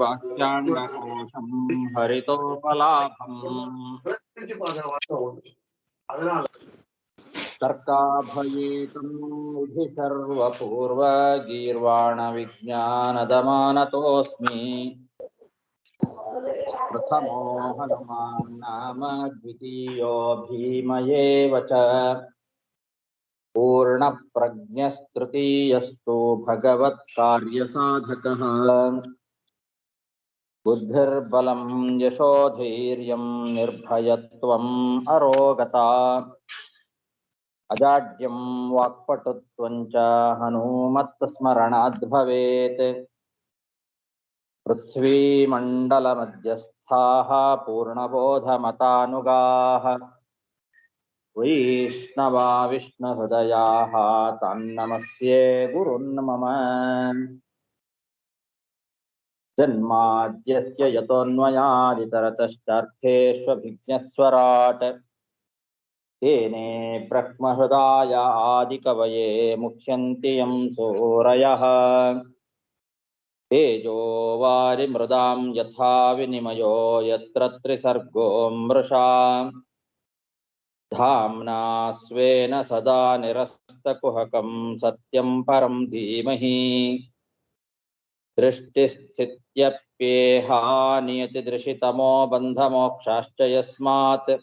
ವಾಕ್ಯಾಂಡಕೋಶಂ ಹರಿತೋಪಲಾಭಂ ತರ್ಕಾಭಯೇತಂ ವಿಧಿ ಸರ್ವಪೂರ್ವ ಗೀರ್ವಾಣ ವಿಜ್ಞಾನದಮಾನತೋಸ್ಮಿ ಪ್ರಥಮೋ ಹನುಮಾನ್ ನಾಮ ದ್ವಿತೀಯೋ ಭೀಮಯೇವ ಚ ಪೂರ್ಣ ಪ್ರಜ್ಞಸ್ತೃತೀಯಸ್ತು ಭಗವತ್ ಕಾರ್ಯಸಾಧಕಃ ಬುದ್ಧಿರ್ಬಲಂ ಯಶೋಧೈರ್ಯಂ ನಿರ್ಭಯತ್ವಂ ಅರೋಗತಾ ಅಜಾಡ್ಯಂ ವಾಕ್ಪಟುತ್ವಂ ಚ ಹನುಮತ್ ಸ್ಮರಣಾದ್ ಭವೇತ್ ಪೃಥ್ವೀಮಂಡಲಮಧ್ಯಸ್ಥಾಃ ಪೂರ್ಣಬೋಧಮತಾನುಗಾಃ ವೈಷ್ಣವಾ ವಿಷ್ಣುಹೃದಯಾಃ ತಾನ್ನಮಸ್ಯೆ ಗುರುನ್ ಮಮ ಜನ್ಮಾದ್ಯಸ್ಯ ಯತೋನ್ಮಯಾದಿತರತಶ್ಚಾರ್ಥೇಷ್ವಭಿಜ್ಞಸ್ವರಾಟ್ ತೇನೇ ಬ್ರಹ್ಮಹೃದಾಯ ಆದಿಕವಯೇ ಮುಖ್ಯಂತಿ ಯಂ ಸೂರಯಃ ತೇಜೋ ವಾರಿಮೃದಾಂ ಯಥಾ ವಿನಿಮಯೋ ಯತ್ರ ತ್ರಿಸರ್ಗೋ ಮೃಷಾ ಧಾಮ್ನಾ ಸ್ವೇನ ಸದಾ ನಿರಸ್ತಕುಹಕಂ ಸತ್ಯಂ ಪರಂ ಧೀಮಹಿ ದೃಷ್ಟಿಸ್ಥಿತ್ಯಪ್ಯೇಹಾ ನಿಯತಿದೃಶಿತಮೋ ಬಂಧಮೋಕ್ಷಾಶ್ಚ ಯಸ್ಮಾತ್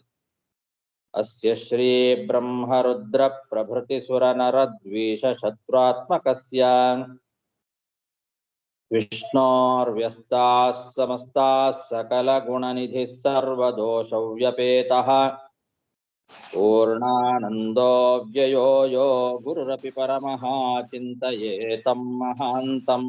ಅಸ್ಯ ಶ್ರೀ ಬ್ರಹ್ಮರುದ್ರ ಪ್ರಭೃತಿ ಸುರನರದ್ವೀಷ ಶತ್ರುತ್ಮಕಸ್ಯ ವಿಷ್ಣೋರ್ವ್ಯಸ್ತಾಃ ಸಮಸ್ತಾಃ ಸಕಲಗುಣನಿಧಿಃ ಸರ್ವದೋಷವ್ಯಪೇತಃ ಪೂರ್ಣಾನಂದೋ ವ್ಯಯೋ ಯೋ ಗುರುರಪಿ ಪರಮಃ ಚಿಂತಯೇತಂ ಮಹಾಂತಂ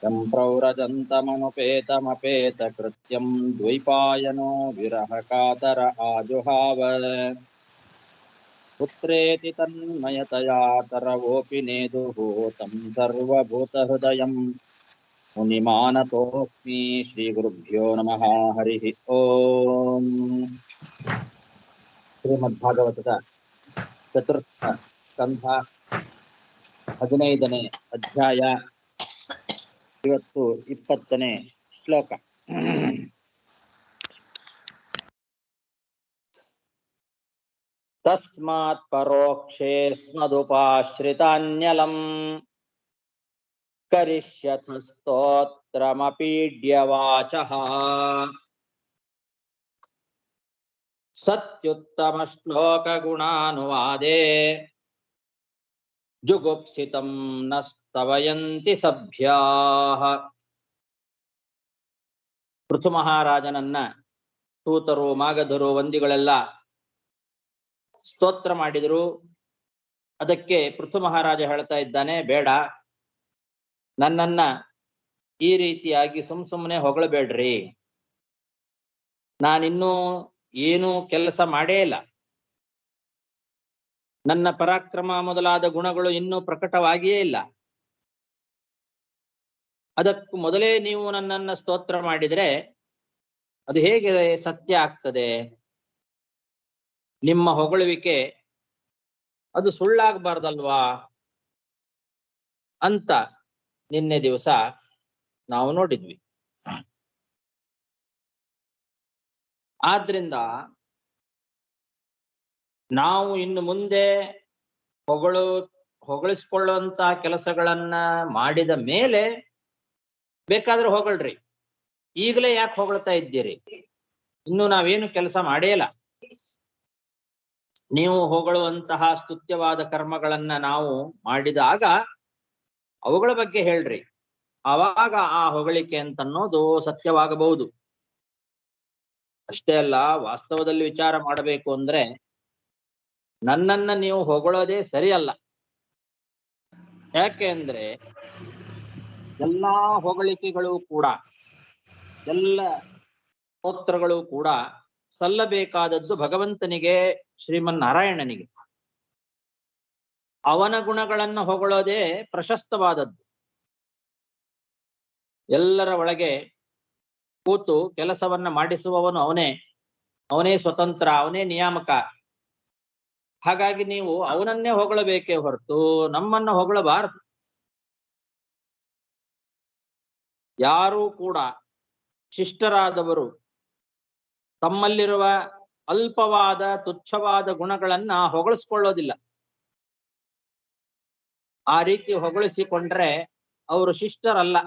ಯಂ ಪ್ರವ್ರಜन्तಮನುಪೇತಮಪೇತಕೃತ್ಯಂ ದ್ವೈಪಾಯನೋ ವಿರಹ ಕಾತರ ಆಜುಹಾವ ಪುತ್ರೇತಿ ತನ್ಮಯತಯಾ ತರವೋಪಿ ನೇದುಃ तं ಸರ್ವಭೂತಹೃದಯಂ ಮುನಿಮಾನತೋಸ್ಮಿ ಶ್ರೀಗುರುಭ್ಯೋ ನಮಃ ಹರಿಃ ಓಂ. ಶ್ರೀಮದ್ಭಾಗವತದ ಚತುರ್ಥ ಸ್ಕಂಧ 15ನೇ ಅಧ್ಯಾಯ. ಇವತ್ತು 20ನೇ ಶ್ಲೋಕ. ತಸ್ಮಾತ್ ಪರೋಕ್ಷೇ ಸ್ಮದುಪಾಶ್ರಿತಾನ್ಯಲಂ ಕರಿಷ್ಯಥ ಸ್ತೋತ್ರಮಪೀಡ್ಯವಾಚಃ ಸತ್ಯುತ್ತಮ ಶ್ಲೋಕ ಗುಣಾನುವಾದೇ ಜುಗುಪ್ಸಿತಂ ನ ಸ್ತವಯಂತಿ ಸಭ್ಯಾಃ. ಪೃಥು ಮಹಾರಾಜನನ್ನ ಸೂತರು, ಮಾಗಧರು, ವಂದಿಗಳೆಲ್ಲ ಸ್ತೋತ್ರ ಮಾಡಿದರು. ಅದಕ್ಕೆ ಪೃಥು ಮಹಾರಾಜ ಹೇಳ್ತಾ ಇದ್ದಾನೆ, ಬೇಡ, ನನ್ನನ್ನ ಈ ರೀತಿಯಾಗಿ ಸುಮ್ಮನೆ ಹೊಗಳಬೇಡ್ರಿ. ನಾನಿನ್ನೂ ಏನೂ ಕೆಲಸ ಮಾಡೇ ಇಲ್ಲ. ನನ್ನ ಪರಾಕ್ರಮ ಮೊದಲಾದ ಗುಣಗಳು ಇನ್ನೂ ಪ್ರಕಟವಾಗಿಯೇ ಇಲ್ಲ. ಅದಕ್ಕೂ ಮೊದಲೇ ನೀವು ನನ್ನನ್ನ ಸ್ತೋತ್ರ ಮಾಡಿದರೆ ಅದು ಹೇಗೆ ಸತ್ಯ ಆಗ್ತದೆ? ನಿಮ್ಮ ಹೊಗಳುವಿಕೆ ಅದು ಸುಳ್ಳಾಗಬಾರ್ದಲ್ವಾ ಅಂತ ನಿನ್ನೆ ದಿವಸ ನಾವು ನೋಡಿದ್ವಿ. ಆದ್ರಿಂದ ನಾವು ಇನ್ನು ಮುಂದೆ ಹೊಗಳಿಸ್ಕೊಳ್ಳುವಂತ ಕೆಲಸಗಳನ್ನ ಮಾಡಿದ ಮೇಲೆ ಬೇಕಾದ್ರೆ ಹೊಗಳ್ರಿ. ಈಗಲೇ ಯಾಕೆ ಹೊಗಳ್ತಾ ಇದ್ದೀರಿ? ಇನ್ನು ನಾವೇನು ಕೆಲಸ ಮಾಡೇ ಇಲ್ಲ. ನೀವು ಹೊಗಳುವಂತಹ ಸ್ತುತ್ಯವಾದ ಕರ್ಮಗಳನ್ನ ನಾವು ಮಾಡಿದಾಗ ಅವುಗಳ ಬಗ್ಗೆ ಹೇಳ್ರಿ. ಆವಾಗ ಆ ಹೊಗಳಿಕೆ ಅಂತನ್ನೋದು ಸತ್ಯವಾಗಬಹುದು. ಅಷ್ಟೇ ಅಲ್ಲ, ವಾಸ್ತವದಲ್ಲಿ ವಿಚಾರ ಮಾಡಬೇಕು ಅಂದ್ರೆ ನನ್ನನ್ನ ನೀವು ಹೊಗಳೋದೇ ಸರಿಯಲ್ಲ. ಯಾಕೆ ಅಂದ್ರೆ ಎಲ್ಲಾ ಹೊಗಳಿಕೆಗಳು ಕೂಡ, ಎಲ್ಲ ಸ್ತೋತ್ರಗಳು ಕೂಡ ಸಲ್ಲಬೇಕಾದದ್ದು ಭಗವಂತನಿಗೆ, ಶ್ರೀಮನ್ನಾರಾಯಣನಿಗೆ. ಅವನ ಗುಣಗಳನ್ನು ಹೊಗಳೋದೇ ಪ್ರಶಸ್ತವಾದದ್ದು. ಎಲ್ಲರ ಒಳಗೆ ಕೂತು ಕೆಲಸವನ್ನ ಮಾಡಿಸುವವನು ಅವನೇ. ಅವನೇ ಸ್ವತಂತ್ರ, ಅವನೇ ನಿಯಾಮಕ. ಹಾಗಾಗಿ ನೀವು ಅವನನ್ನೇ ಹೊಗಳಬೇಕೇ ಹೊರತು ನಮ್ಮನ್ನ ಹೊಗಳಬಾರದು. ಯಾರೂ ಕೂಡ ಶಿಷ್ಟರಾದವರು ತಮ್ಮಲ್ಲಿರುವ ಅಲ್ಪವಾದ ತುಚ್ಛವಾದ ಗುಣಗಳನ್ನ ಹೊಗಳಿಸ್ಕೊಳ್ಳೋದಿಲ್ಲ. ಆ ರೀತಿ ಹೊಗಳಿಸಿಕೊಂಡ್ರೆ ಅವರು ಶಿಷ್ಟರಲ್ಲ.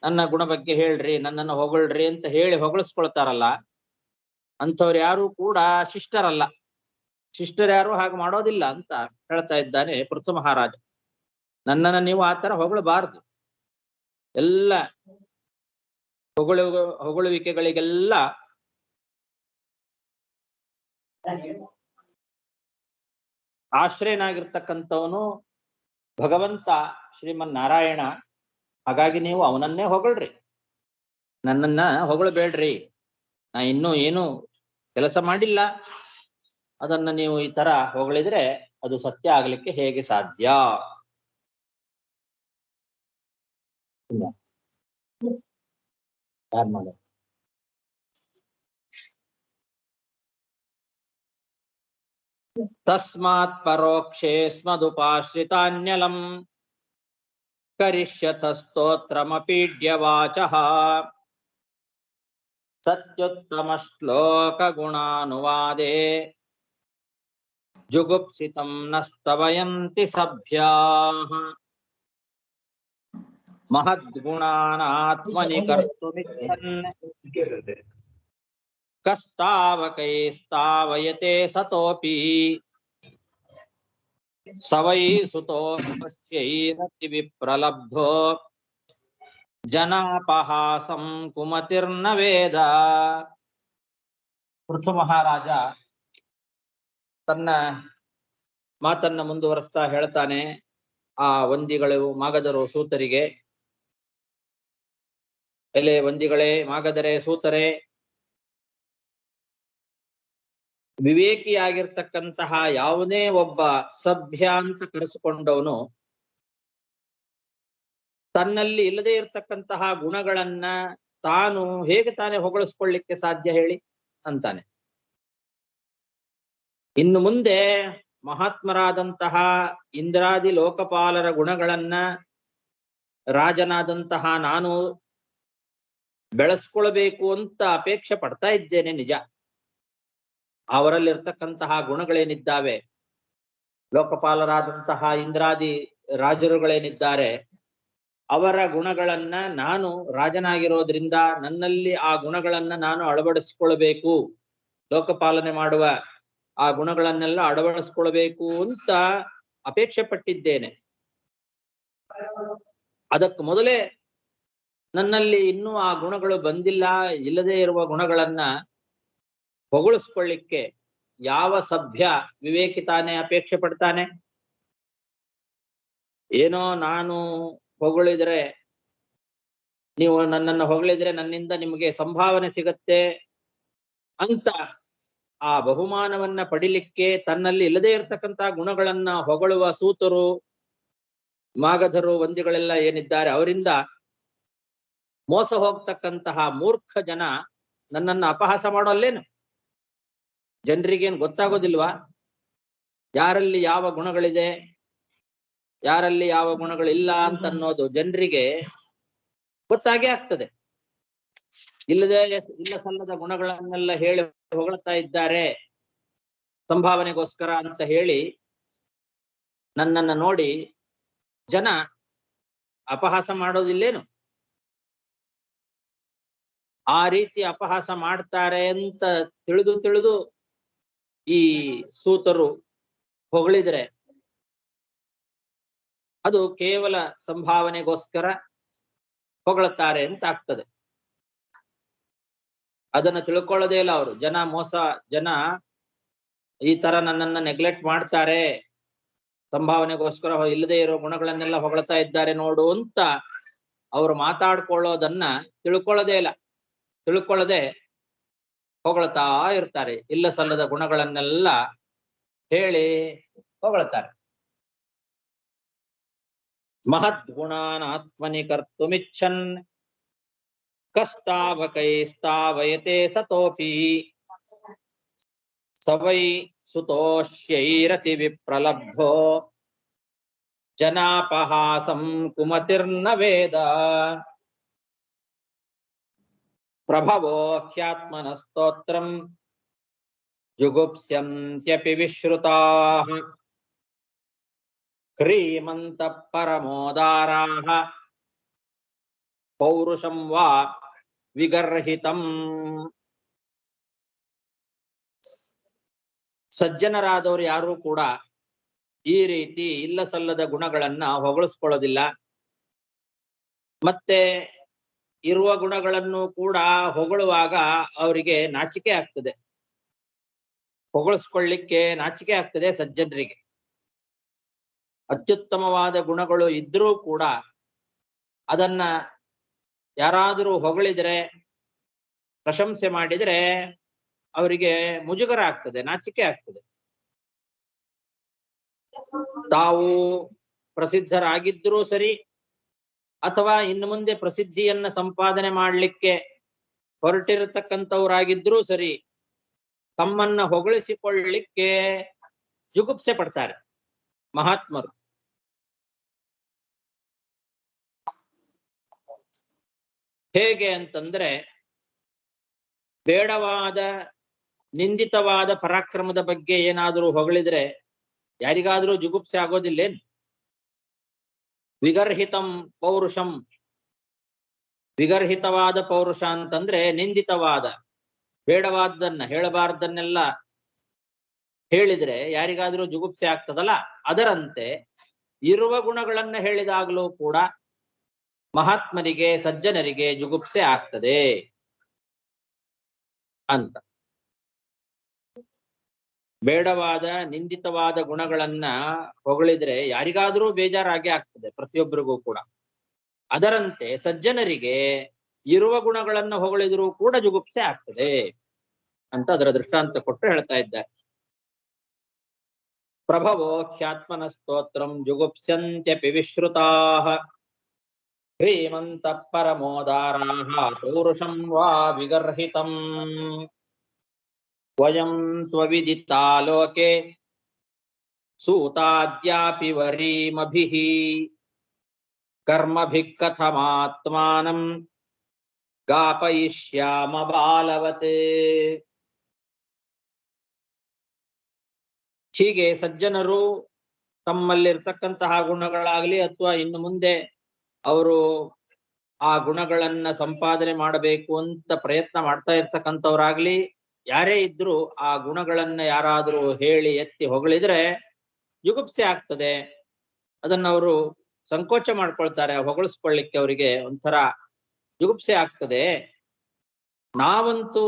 ನನ್ನ ಗುಣ ಬಗ್ಗೆ ಹೇಳ್ರಿ, ನನ್ನನ್ನು ಹೊಗಳ್ರಿ ಅಂತ ಹೇಳಿ ಹೊಗಳಿಸ್ಕೊಳ್ತಾರಲ್ಲ, ಅಂಥವ್ರು ಯಾರು ಕೂಡ ಶಿಷ್ಟರಲ್ಲ. ಶಿಷ್ಟರ್ಯಾರು ಹಾಗೆ ಮಾಡೋದಿಲ್ಲ ಅಂತ ಹೇಳ್ತಾ ಇದ್ದಾನೆ ಪೃಥು ಮಹಾರಾಜ. ನನ್ನನ್ನು ನೀವು ಆತರ ಹೊಗಳಬಾರದು. ಎಲ್ಲ ಹೊಗಳುವಿಕೆಗಳಿಗೆಲ್ಲ ಆಶ್ರಯನಾಗಿರ್ತಕ್ಕಂಥವನು ಭಗವಂತ ಶ್ರೀಮನ್ನಾರಾಯಣ. ಹಾಗಾಗಿ ನೀವು ಅವನನ್ನೇ ಹೊಗಳ್ರಿ, ನನ್ನನ್ನ ಹೊಗಳಬೇಡ್ರಿ. ನಾ ಇನ್ನೂ ಏನು ಕೆಲಸ ಮಾಡಿಲ್ಲ, ಅದನ್ನ ನೀವು ಈ ತರ ಹೊಗಳಿದ್ರೆ ಅದು ಸತ್ಯ ಆಗ್ಲಿಕ್ಕೆ ಹೇಗೆ ಸಾಧ್ಯ? ಯಾರು ಮಾಡ ತಸ್ಮಾತ್ ಪರೋಕ್ಷೇ ಸ್ಮದುಪಾಶ್ರಿತಾನ್ಯಲಂ ಕರಿಷ್ಯತಸ್ತೋತ್ರಮಪೀಡ್ಯ ವಾಚಃ ಸತ್ಯುತ್ತಮ ಶ್ಲೋಕ ಗುಣಾನುವಾದೇ ಜುಗುಪ್ಸಿತಂ ನಸ್ತವಯಂತಿ ಸಭ್ಯಾಃ ಮಹದ್ಗುಣಾನಾತ್ಮನಿ ಕರ್ತುಮಿಚ್ಛನ್ ಕಸ್ತಾವಕೈಸ್ತಾವಯತೆ ಸತೋಪಿ ಸವೈ ಸುತೋ ಪಶ್ಯೈರತಿ ವಿಪ್ರಲಬ್ಧೋ ಜನಾಪಹಾಸಂ ಕುಮತಿರ್ನ ವೇದ. ಪೃಥು ಮಹಾರಾಜ ತನ್ನ ಮಾತನ್ನ ಮುಂದುವರಿಸ್ತಾ ಹೇಳ್ತಾನೆ ಆ ವಂದಿಗಳು ಮಾಗಧರು ಸೂತರಿಗೆ, ಎಲೆ ವಂದಿಗಳೇ, ಮಾಗಧರೇ, ಸೂತರೇ, ವಿವೇಕಿಯಾಗಿರ್ತಕ್ಕಂತಹ ಯಾವುದೇ ಒಬ್ಬ ಸಭ್ಯ ಅಂತ ಕರೆಸಿಕೊಂಡವನು ತನ್ನಲ್ಲಿ ಇಲ್ಲದೆ ಇರತಕ್ಕಂತಹ ಗುಣಗಳನ್ನ ತಾನು ಹೇಗೆ ತಾನೇ ಹೊಗಳಿಸ್ಕೊಳ್ಳಿಕ್ಕೆ ಸಾಧ್ಯ ಹೇಳಿ ಅಂತಾನೆ. ಇನ್ನು ಮುಂದೆ ಮಹಾತ್ಮರಾದಂತಹ ಇಂದ್ರಾದಿ ಲೋಕಪಾಲರ ಗುಣಗಳನ್ನ ರಾಜನಾದಂತಹ ನಾನು ಬೆಳೆಸ್ಕೊಳ್ಬೇಕು ಅಂತ ಅಪೇಕ್ಷೆ ಪಡ್ತಾ ಇದ್ದೇನೆ, ನಿಜ. ಅವರಲ್ಲಿರ್ತಕ್ಕಂತಹ ಗುಣಗಳೇನಿದ್ದಾವೆ, ಲೋಕಪಾಲರಾದಂತಹ ಇಂದ್ರಾದಿ ರಾಜರುಗಳೇನಿದ್ದಾರೆ, ಅವರ ಗುಣಗಳನ್ನ ನಾನು ರಾಜನಾಗಿರೋದ್ರಿಂದ ನನ್ನಲ್ಲಿ ಆ ಗುಣಗಳನ್ನ ನಾನು ಅಳವಡಿಸ್ಕೊಳ್ಬೇಕು, ಲೋಕಪಾಲನೆ ಮಾಡುವ ಆ ಗುಣಗಳನ್ನೆಲ್ಲ ಅಳವಡಿಸ್ಕೊಳ್ಬೇಕು ಅಂತ ಅಪೇಕ್ಷೆ ಪಟ್ಟಿದ್ದೇನೆ. ಅದಕ್ಕೆ ಮೊದಲೇ ನನ್ನಲ್ಲಿ ಇನ್ನೂ ಆ ಗುಣಗಳು ಬಂದಿಲ್ಲ. ಇಲ್ಲದೆ ಇರುವ ಗುಣಗಳನ್ನ ಹೊಗಳಿಸ್ಕೊಳ್ಳಿಕ್ಕೆ ಯಾವ ಸಭ್ಯ ವಿವೇಕಿ ತಾನೇ ಅಪೇಕ್ಷೆ ಪಡ್ತಾನೆ? ಏನೋ ನಾನು ಹೊಗಳಿದ್ರೆ, ನೀವು ನನ್ನನ್ನು ಹೊಗಳಿದ್ರೆ ನನ್ನಿಂದ ನಿಮಗೆ ಸಂಭಾವನೆ ಸಿಗತ್ತೆ ಅಂತ ಆ ಬಹುಮಾನವನ್ನ ಪಡಿಲಿಕ್ಕೆ ತನ್ನಲ್ಲಿ ಇಲ್ಲದೆ ಇರತಕ್ಕಂತಹ ಗುಣಗಳನ್ನ ಹೊಗಳುವ ಸೂತರು, ಮಾಗಧರು, ವಂದಿಗಳೆಲ್ಲ ಏನಿದ್ದಾರೆ, ಅವರಿಂದ ಮೋಸ ಹೋಗ್ತಕ್ಕಂತಹ ಮೂರ್ಖ ಜನ ನನ್ನನ್ನು ಅಪಹಾಸ ಮಾಡೋಲ್ಲೇನು? ಜನರಿಗೇನು ಗೊತ್ತಾಗೋದಿಲ್ವಾ ಯಾರಲ್ಲಿ ಯಾವ ಗುಣಗಳಿದೆ, ಯಾರಲ್ಲಿ ಯಾವ ಗುಣಗಳಿಲ್ಲ ಅಂತ ಅನ್ನೋದು ಜನರಿಗೆ ಗೊತ್ತಾಗೇ ಆಗ್ತದೆ. ಇಲ್ಲ ಸಲ್ಲದ ಗುಣಗಳನ್ನೆಲ್ಲ ಹೇಳಿ ಹೊಗಳ್ತಾ ಇದ್ದಾರೆ ಸಂಭಾವನೆಗೋಸ್ಕರ ಅಂತ ಹೇಳಿ ನನ್ನನ್ನ ನೋಡಿ ಜನ ಅಪಹಾಸ ಮಾಡೋದಿಲ್ಲೇನು? ಆ ರೀತಿ ಅಪಹಾಸ ಮಾಡ್ತಾರೆ ಅಂತ ತಿಳಿದು ಈ ಸೂತರು ಹೊಗಳಿದ್ರೆ ಅದು ಕೇವಲ ಸಂಭಾವನೆಗೋಸ್ಕರ ಹೊಗಳುತ್ತಾರೆ ಅಂತ ಆಗ್ತದೆ. ಅದನ್ನ ತಿಳ್ಕೊಳ್ಳೋದೇ ಇಲ್ಲ ಅವರು. ಜನ ಈ ತರ ನನ್ನನ್ನ ನೆಗ್ಲೆಕ್ಟ್ ಮಾಡ್ತಾರೆ, ಸಂಭಾವನೆಗೋಸ್ಕರ ಇಲ್ಲದೆ ಇರೋ ಗುಣಗಳನ್ನೆಲ್ಲ ಹೊಗಳ್ತಾ ಇದ್ದಾರೆ ನೋಡು ಅಂತ ಅವರು ಮಾತಾಡ್ಕೊಳ್ಳೋದನ್ನ ತಿಳ್ಕೊಳ್ಳೋದೇ ಇಲ್ಲ. ತಿಳ್ಕೊಳ್ಳದೆ ಹೊಗಳ್ತಾ ಇರ್ತಾರೆ, ಇಲ್ಲ ಸಲ್ಲದ ಗುಣಗಳನ್ನೆಲ್ಲ ಹೇಳಿ ಹೊಗಳ್ತಾರೆ. ಮಹದ್ಗುಣಾನಾತ್ಮನಿ ಕರ್ತುಮಿಚ್ಛನ್ ಕಸ್ತಾವಕೈಸ್ತಾವಯತೆ ಸತೋಪಿ ಸವೈ ಸುತೋಷ್ಯೈರತಿ ವಿಪ್ರಲಬ್ಧೋ ಜನಾಪಹಾಸಂ ಕುಮತಿರ್ನ ವೇದ. ಪ್ರಭವೋ ಹ್ಯಾತ್ಮನಸ್ತೋತ್ರಂ ಜುಗುಪ್ಸ್ಯಂತ್ಯಪಿ ವಿಶ್ರುತಾಃ ಕ್ರೀಮಂತಃ ಪರಮೋದಾರಾಃ ಪೌರುಷಂ ವಾ ವಿಗರ್ಹಿತಂ. ಸಜ್ಜನರಾದವರು ಯಾರೂ ಕೂಡ ಈ ರೀತಿ ಇಲ್ಲ ಸಲ್ಲದ ಗುಣಗಳನ್ನ ಹೊಗಳಿಸ್ಕೊಳ್ಳೋದಿಲ್ಲ. ಮತ್ತೆ ಇರುವ ಗುಣಗಳನ್ನು ಕೂಡ ಹೊಗಳುವಾಗ ಅವರಿಗೆ ನಾಚಿಕೆ ಆಗ್ತದೆ, ಹೊಗಳಿಸ್ಕೊಳ್ಳಿಕ್ಕೆ ನಾಚಿಕೆ ಆಗ್ತದೆ ಸಜ್ಜನರಿಗೆ. ಅತ್ಯುತ್ತಮವಾದ ಗುಣಗಳು ಇದ್ರೂ ಕೂಡ ಅದನ್ನ ಯಾರಾದರೂ ಹೊಗಳಿದ್ರೆ, ಪ್ರಶಂಸೆ ಮಾಡಿದ್ರೆ ಅವರಿಗೆ ಮುಜುಗರ ಆಗ್ತದೆ, ನಾಚಿಕೆ ಆಗ್ತದೆ. ತಾವು ಪ್ರಸಿದ್ಧರಾಗಿದ್ರೂ ಸರಿ, ಅಥವಾ ಇನ್ನು ಮುಂದೆ ಪ್ರಸಿದ್ಧಿಯನ್ನ ಸಂಪಾದನೆ ಮಾಡಲಿಕ್ಕೆ ಹೊರಟಿರತಕ್ಕಂಥವರಾಗಿದ್ರೂ ಸರಿ, ತಮ್ಮನ್ನ ಹೊಗಳಿಸಿಕೊಳ್ಳಲಿಕ್ಕೆ ಜುಗುಪ್ಸೆ ಪಡ್ತಾರೆ ಮಹಾತ್ಮರು. ಹೇಗೆ ಅಂತಂದ್ರೆ, ಬೇಡವಾದ ನಿಂದಿತವಾದ ಪರಾಕ್ರಮದ ಬಗ್ಗೆ ಏನಾದರೂ ಹೊಗಳಿದ್ರೆ ಯಾರಿಗಾದ್ರೂ ಜುಗುಪ್ಸೆ ಆಗೋದಿಲ್ಲೇನು? ವಿಗರ್ಹಿತಂ ಪೌರುಷಂ, ವಿಗರ್ಹಿತವಾದ ಪೌರುಷ ಅಂತಂದ್ರೆ ನಿಂದಿತವಾದ, ಬೇಡವಾದ್ದನ್ನ, ಹೇಳಬಾರ್ದನ್ನೆಲ್ಲ ಹೇಳಿದ್ರೆ ಯಾರಿಗಾದ್ರೂ ಜುಗುಪ್ಸೆ ಆಗ್ತದಲ್ಲ, ಅದರಂತೆ ಇರುವ ಗುಣಗಳನ್ನ ಹೇಳಿದಾಗಲೂ ಕೂಡ ಮಹಾತ್ಮರಿಗೆ, ಸಜ್ಜನರಿಗೆ ಜುಗುಪ್ಸೆ ಆಗ್ತದೆ ಅಂತ. ಬೇಡವಾದ ನಿಂದಿತವಾದ ಗುಣಗಳನ್ನ ಹೊಗಳಿದ್ರೆ ಯಾರಿಗಾದ್ರೂ ಬೇಜಾರಾಗಿ ಆಗ್ತದೆ, ಪ್ರತಿಯೊಬ್ಬರಿಗೂ ಕೂಡ. ಅದರಂತೆ ಸಜ್ಜನರಿಗೆ ಇರುವ ಗುಣಗಳನ್ನ ಹೊಗಳಿದ್ರೂ ಕೂಡ ಜುಗುಪ್ಸೆ ಆಗ್ತದೆ ಅಂತ ಅದರ ದೃಷ್ಟಾಂತ ಕೊಟ್ಟು ಹೇಳ್ತಾ ಇದ್ದಾರೆ. ಪ್ರಭವೋ ಖ್ಯಾತ್ಮನ ಸ್ತೋತ್ರಂ ಜುಗುಪ್ಸ್ಯಂತ್ಯಪಿ ವಿಶ್ರುತಾಃ ಶ್ರೀಮಂತಃ ಪರಮೋದಾರಾಃ ಪೌರುಷಂ ವಾ ವಿಗರ್ಹಿತಂ. ವಯಂ ತ್ವವಿದಿತಾ ಲೋಕೆ ಸೂತಾದ್ಯಾಪಿ ವರೀಮಭಿಃ ಕರ್ಮಭಿಃ ಕಥಮಾತ್ಮಾನಂ ಗಾಪಯಿಷ್ಯಾಮ ಬಾಲವತ್. ಹೀಗೆ ಸಜ್ಜನರು ತಮ್ಮಲ್ಲಿರ್ತಕ್ಕಂತಹ ಗುಣಗಳಾಗ್ಲಿ ಅಥವಾ ಇನ್ನು ಮುಂದೆ ಅವರು ಆ ಗುಣಗಳನ್ನ ಸಂಪಾದನೆ ಮಾಡಬೇಕು ಅಂತ ಪ್ರಯತ್ನ ಮಾಡ್ತಾ ಇರ್ತಕ್ಕಂಥವ್ರಾಗ್ಲಿ, ಯಾರೇ ಇದ್ರು ಆ ಗುಣಗಳನ್ನ ಯಾರಾದರೂ ಹೇಳಿ ಎತ್ತಿ ಹೊಗಳಿದ್ರೆ ಜುಗುಪ್ಸೆ ಆಗ್ತದೆ. ಅದನ್ನ ಅವರು ಸಂಕೋಚ ಮಾಡ್ಕೊಳ್ತಾರೆ, ಹೊಗಳಿಸ್ಕೊಳ್ಳಿಕ್ಕೆ ಅವರಿಗೆ ಒಂಥರ ಜುಗುಪ್ಸೆ ಆಗ್ತದೆ. ನಾವಂತೂ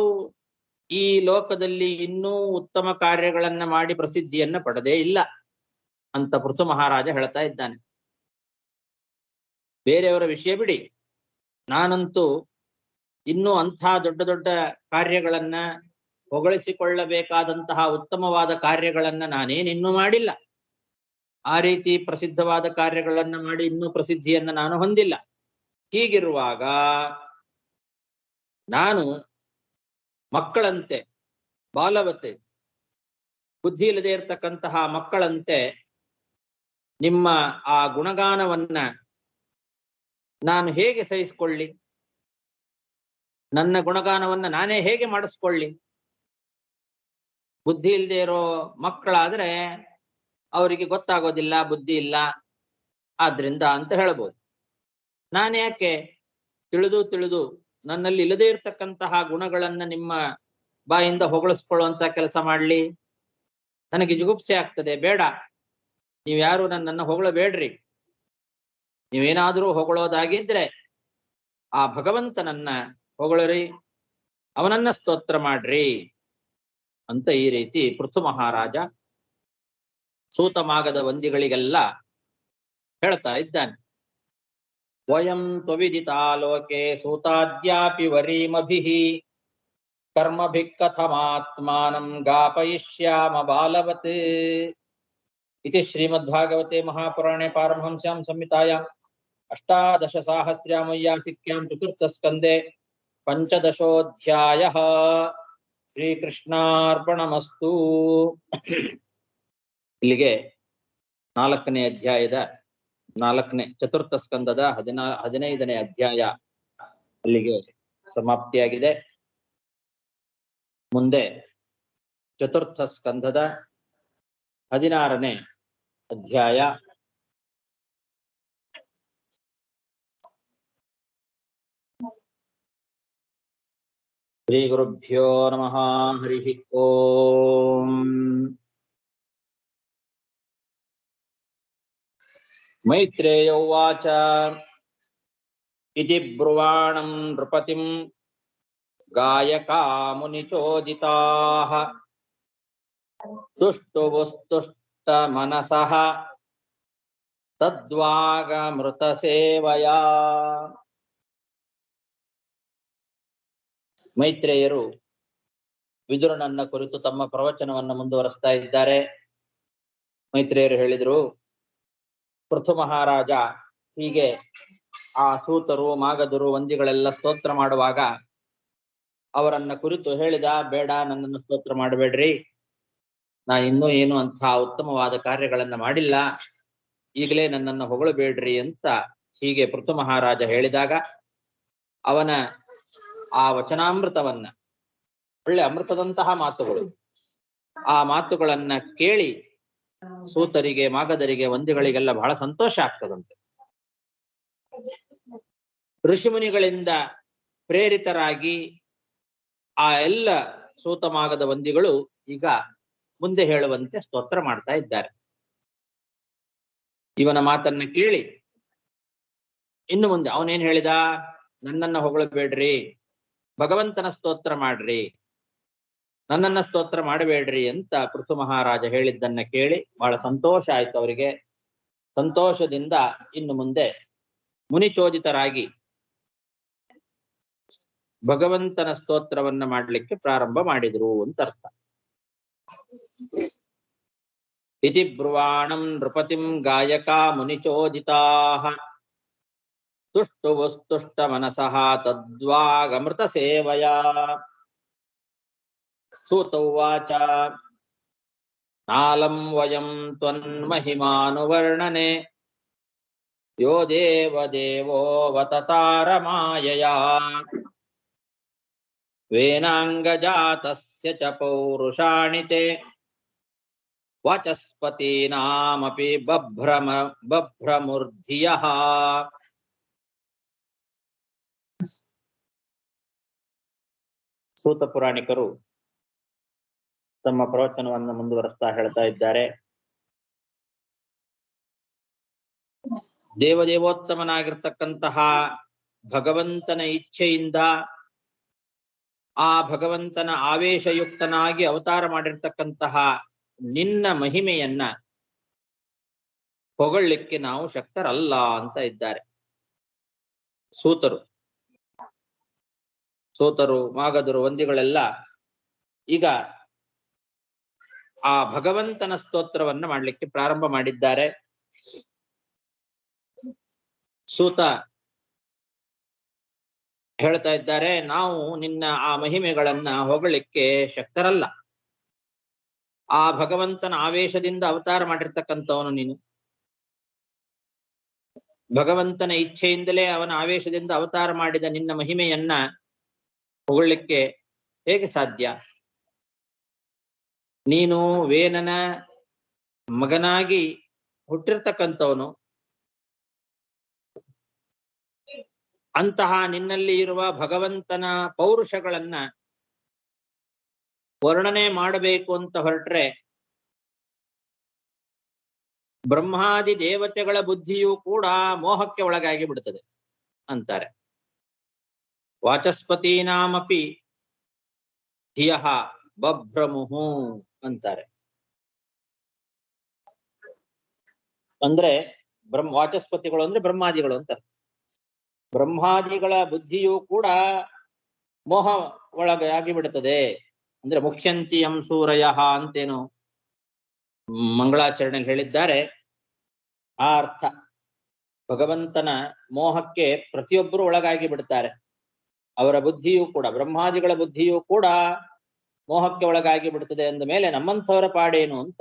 ಈ ಲೋಕದಲ್ಲಿ ಇನ್ನೂ ಉತ್ತಮ ಕಾರ್ಯಗಳನ್ನ ಮಾಡಿ ಪ್ರಸಿದ್ಧಿಯನ್ನ ಪಡೆದೇ ಇಲ್ಲ ಅಂತ ಪೃಥು ಮಹಾರಾಜ ಹೇಳ್ತಾ ಇದ್ದಾನೆ. ಬೇರೆಯವರ ವಿಷಯ ಬಿಡಿ, ನಾನಂತೂ ಇನ್ನೂ ಅಂಥ ದೊಡ್ಡ ದೊಡ್ಡ ಕಾರ್ಯಗಳನ್ನ, ಹೊಗಳಿಸಿಕೊಳ್ಳಬೇಕಾದಂತಹ ಉತ್ತಮವಾದ ಕಾರ್ಯಗಳನ್ನ ನಾನೇನಿನ್ನೂ ಮಾಡಿಲ್ಲ. ಆ ರೀತಿ ಪ್ರಸಿದ್ಧವಾದ ಕಾರ್ಯಗಳನ್ನ ಮಾಡಿ ಇನ್ನೂ ಪ್ರಸಿದ್ಧಿಯನ್ನ ನಾನು ಹೊಂದಿಲ್ಲ. ಹೀಗಿರುವಾಗ ನಾನು ಮಕ್ಕಳಂತೆ, ಬಾಲವತೆ, ಬುದ್ಧಿ ಇಲ್ಲದೆ ಇರತಕ್ಕಂತಹ ಮಕ್ಕಳಂತೆ ನಿಮ್ಮ ಆ ಗುಣಗಾನವನ್ನ ನಾನು ಹೇಗೆ ಸಹಿಸಿಕೊಳ್ಳಿ? ನನ್ನ ಗುಣಗಾನವನ್ನ ನಾನೇ ಹೇಗೆ ಮಾಡಿಸ್ಕೊಳ್ಳಿ? ಬುದ್ಧಿ ಇಲ್ಲದೆ ಇರೋ ಮಕ್ಕಳಾದ್ರೆ ಅವರಿಗೆ ಗೊತ್ತಾಗೋದಿಲ್ಲ, ಬುದ್ಧಿ ಇಲ್ಲ, ಆದ್ರಿಂದ ಅಂತ ಹೇಳ್ಬೋದು. ನಾನು ಯಾಕೆ ತಿಳಿದು ತಿಳಿದು ನನ್ನಲ್ಲಿ ಇಲ್ಲದೆ ಇರತಕ್ಕಂತಹ ಗುಣಗಳನ್ನ ನಿಮ್ಮ ಬಾಯಿಂದ ಹೊಗಳಿಸ್ಕೊಳ್ಳುವಂತ ಕೆಲಸ ಮಾಡ್ಲಿ? ನನಗೆ ಜುಗುಪ್ಸೆ ಆಗ್ತದೆ. ಬೇಡ, ನೀವ್ಯಾರು ನನ್ನನ್ನು ಹೊಗಳಬೇಡ್ರಿ. ನೀವೇನಾದ್ರೂ ಹೊಗಳೋದಾಗಿದ್ರೆ ಆ ಭಗವಂತನನ್ನ ಹೊಗಳರಿ, ಅವನನ್ನ ಸ್ತೋತ್ರ ಮಾಡ್ರಿ ಅಂತ ಈ ರೀತಿ ಪೃಥು ಮಹಾರಾಜ ಸೂತಮಾಗದ ವಂದಿಗಳಿಗೆಲ್ಲ ಹೇಳ್ತಾ ಇದ್ದಾನೆ. ವಯಂ ತ್ವವಿದಿತಾ ಲೋಕೆ ಸೂತಾದ್ಯಾಪಿ ವರೀಮಭಿಃ ಕರ್ಮಭಿಃ ಕಥಮಾತ್ಮಾನಂ ಗಾಪಯಿಷ್ಯಾಮ ಬಾಲವತ್. ಇತಿ ಶ್ರೀಮದ್ಭಾಗವತೆ ಮಹಾಪುರಾಣೆ ಪಾರಮಹಂಸ್ಯಾಂ ಸಂಹಿತಾಯಾಂ ಅಷ್ಟಾದಶ ಸಾಹಸ್ರ್ಯಾಮಯ್ಯಾಸಿಕ್ಯಾಂ ಚತುರ್ಥಸ್ಕಂದೆ ಪಂಚದಶೋಧ್ಯಾಯಃ. ಶ್ರೀಕೃಷ್ಣಾರ್ಪಣಮಸ್ತು. ಇಲ್ಲಿಗೆ 4ನೇ ಅಧ್ಯಾಯದ 4ನೇ ಚತುರ್ಥ ಸ್ಕಂದದ 15ನೇ ಅಧ್ಯಾಯ ಅಲ್ಲಿಗೆ ಸಮಾಪ್ತಿಯಾಗಿದೆ. ಮುಂದೆ ಚತುರ್ಥ ಸ್ಕಂಧದ 16ನೇ ಅಧ್ಯಾಯ. ಶ್ರೀ ಗುರುಭ್ಯೋ ನಮಃ. ಹರಿ ಓಂ. ಮೈತ್ರೇಯ ಉವಾಚ ಇತಿ ಬ್ರುವಾಣಂ ನೃಪತಿಂ ಗಾಯಕಾ ಮುನಿಚೋದಿತಾಃ ತುಷ್ಟುವುಸ್ತುಷ್ಟ ಮನಸಃ ತದ್ವಾಗಮೃತ ಸೇವಯಾ. ಮೈತ್ರೇಯರು ವಿದುರನನ್ನ ಕುರಿತು ತಮ್ಮ ಪ್ರವಚನವನ್ನು ಮುಂದುವರಿಸ್ತಾ ಇದ್ದಾರೆ. ಮೈತ್ರೇಯರು ಹೇಳಿದ್ರು, ಪೃಥು ಮಹಾರಾಜ ಹೀಗೆ ಆ ಸೂತರು, ಮಾಗಧರು, ವಂದಿಗಳೆಲ್ಲ ಸ್ತೋತ್ರ ಮಾಡುವಾಗ ಅವರನ್ನ ಕುರಿತು ಹೇಳಿದ, ಬೇಡ, ನನ್ನನ್ನು ಸ್ತೋತ್ರ ಮಾಡಬೇಡ್ರಿ, ನಾ ಇನ್ನೂ ಏನು ಅಂತಹ ಉತ್ತಮವಾದ ಕಾರ್ಯಗಳನ್ನ ಮಾಡಿಲ್ಲ, ಈಗಲೇ ನನ್ನನ್ನು ಹೊಗಳಬೇಡ್ರಿ ಅಂತ ಹೀಗೆ ಪೃಥು ಮಹಾರಾಜ ಹೇಳಿದಾಗ ಅವನ ಆ ವಚನಾಮೃತವನ್ನ, ಒಳ್ಳೆ ಅಮೃತದಂತಹ ಮಾತುಗಳು, ಆ ಮಾತುಗಳನ್ನ ಕೇಳಿ ಸೂತರಿಗೆ, ಮಾಗಧರಿಗೆ, ವಂದಿಗಳಿಗೆಲ್ಲ ಬಹಳ ಸಂತೋಷ ಆಗ್ತದಂತೆ. ಋಷಿಮುನಿಗಳಿಂದ ಪ್ರೇರಿತರಾಗಿ ಆ ಎಲ್ಲ ಸೂತ ಮಾಗಧ ವಂದಿಗಳು ಈಗ ಮುಂದೆ ಹೇಳುವಂತೆ ಸ್ತೋತ್ರ ಮಾಡ್ತಾ ಇದ್ದಾರೆ. ಇವನ ಮಾತನ್ನ ಕೇಳಿ ಇನ್ನು ಮುಂದೆ ಅವನೇನ್ ಹೇಳಿದ, ನನ್ನನ್ನ ಹೊಗಳಬೇಡ್ರಿ, ಭಗವಂತನ ಸ್ತೋತ್ರ ಮಾಡ್ರಿ, ನನ್ನನ್ನ ಸ್ತೋತ್ರ ಮಾಡಬೇಡ್ರಿ ಅಂತ ಪೃಥು ಮಹಾರಾಜ ಹೇಳಿದ್ದನ್ನ ಕೇಳಿ ಬಹಳ ಸಂತೋಷ ಆಯ್ತು ಅವರಿಗೆ. ಸಂತೋಷದಿಂದ ಇನ್ನು ಮುಂದೆ ಮುನಿಚೋದಿತರಾಗಿ ಭಗವಂತನ ಸ್ತೋತ್ರವನ್ನ ಮಾಡಲಿಕ್ಕೆ ಪ್ರಾರಂಭ ಮಾಡಿದ್ರು ಅಂತ ಅರ್ಥ. ಇತಿ ಬ್ರುವಾಣಂ ನೃಪತಿಂ ಗಾಯಕಾ ಮುನಿಚೋದಿತಾಃ ತುಷ್ಟುವುಸ್ತುಷ್ಟ ಮನಸಃ ತದ್ವಾಗಮೃತ ಸೇವಯಾ. ಸೂತ ಉವಾಚ ನಾಲಂ ವಯಂ ತ್ವನ್ಮಹಿಮಾನುವರ್ಣನೆ ಯೋ ದೇವದೇವೋವತತಾರ ಮಾಯಯಾ ವೇನಾಂಗಜಾತಸ್ಯ ಚ ಪೌರುಷಾಣಿ ತೇ ವಾಚಸ್ಪತೀನಾಮಪಿ ಬಭ್ರಮುರ್ಧಿಯಃ. ಸೂತ ಪುರಾಣಿಕರು ತಮ್ಮ ಪ್ರವಚನವನ್ನು ಮುಂದುವರಿಸ್ತಾ ಹೇಳ್ತಾ ಇದ್ದಾರೆ. ದೇವದೇವೋತ್ತಮನಾಗಿರ್ತಕ್ಕಂತಹ ಭಗವಂತನ ಇಚ್ಛೆಯಿಂದ ಆ ಭಗವಂತನ ಆವೇಶಯುಕ್ತನಾಗಿ ಅವತಾರ ಮಾಡಿರ್ತಕ್ಕಂತಹ ನಿನ್ನ ಮಹಿಮೆಯನ್ನ ಹೊಗಳಲಿಕ್ಕೆ ನಾವು ಶಕ್ತರಲ್ಲ ಅಂತ ಇದ್ದಾರೆ ಸೂತರು, ಮಾಗಧರು, ವಂದಿಗಳೆಲ್ಲ ಈಗ ಆ ಭಗವಂತನ ಸ್ತೋತ್ರವನ್ನ ಮಾಡ್ಲಿಕ್ಕೆ ಪ್ರಾರಂಭ ಮಾಡಿದ್ದಾರೆ. ಸೂತ ಹೇಳ್ತಾ ಇದ್ದಾರೆ, ನಾವು ನಿನ್ನ ಆ ಮಹಿಮೆಗಳನ್ನ ಹೊಗಳಿಕ್ಕೆ ಶಕ್ತರಲ್ಲ. ಆ ಭಗವಂತನ ಆವೇಶದಿಂದ ಅವತಾರ ಮಾಡಿರ್ತಕ್ಕಂಥವನು ನೀನು. ಭಗವಂತನ ಇಚ್ಛೆಯಿಂದಲೇ ಅವನ ಆವೇಶದಿಂದ ಅವತಾರ ಮಾಡಿದ ನಿನ್ನ ಮಹಿಮೆಯನ್ನ ಹೊಗಳಿಕ್ಕೆ ಹೇಗೆ ಸಾಧ್ಯ? ನೀನು ವೇನನ ಮಗನಾಗಿ ಹುಟ್ಟಿರ್ತಕ್ಕಂಥವನು. ಅಂತಹ ನಿನ್ನಲ್ಲಿ ಇರುವ ಭಗವಂತನ ಪೌರುಷಗಳನ್ನ ವರ್ಣನೆ ಮಾಡಬೇಕು ಅಂತ ಹೊರಟ್ರೆ ಬ್ರಹ್ಮಾದಿ ದೇವತೆಗಳ ಬುದ್ಧಿಯೂ ಕೂಡ ಮೋಹಕ್ಕೆ ಒಳಗಾಗಿ ಬಿಡುತ್ತದೆ ಅಂತಾರೆ. ವಾಚಸ್ಪತೀನಾಮಪಿ ಧಿಯಃ ಬಭ್ರಮುಹು ಅಂತಾರೆ. ಅಂದ್ರೆ ವಾಚಸ್ಪತಿಗಳು ಅಂದ್ರೆ ಬ್ರಹ್ಮಾದಿಗಳು ಅಂತಾರೆ. ಬ್ರಹ್ಮಾದಿಗಳ ಬುದ್ಧಿಯೂ ಕೂಡ ಮೋಹ ಒಳಗಾಗಿ ಬಿಡುತ್ತದೆ. ಅಂದ್ರೆ ಮುಖ್ಯಂತಿಯಂ ಸೂರಯ ಅಂತೇನು ಮಂಗಳಾಚರಣೆಗೆ ಹೇಳಿದ್ದಾರೆ. ಆ ಅರ್ಥ, ಭಗವಂತನ ಮೋಹಕ್ಕೆ ಪ್ರತಿಯೊಬ್ಬರು ಒಳಗಾಗಿ ಬಿಡ್ತಾರೆ. ಅವರ ಬುದ್ಧಿಯೂ ಕೂಡ, ಬ್ರಹ್ಮಾದಿಗಳ ಬುದ್ಧಿಯೂ ಕೂಡ ಮೋಹಕ್ಕೆ ಒಳಗಾಗಿ ಬಿಡುತ್ತದೆ ಅಂದ ಮೇಲೆ ನಮ್ಮಂಥವರ ಪಾಡೇನು ಅಂತ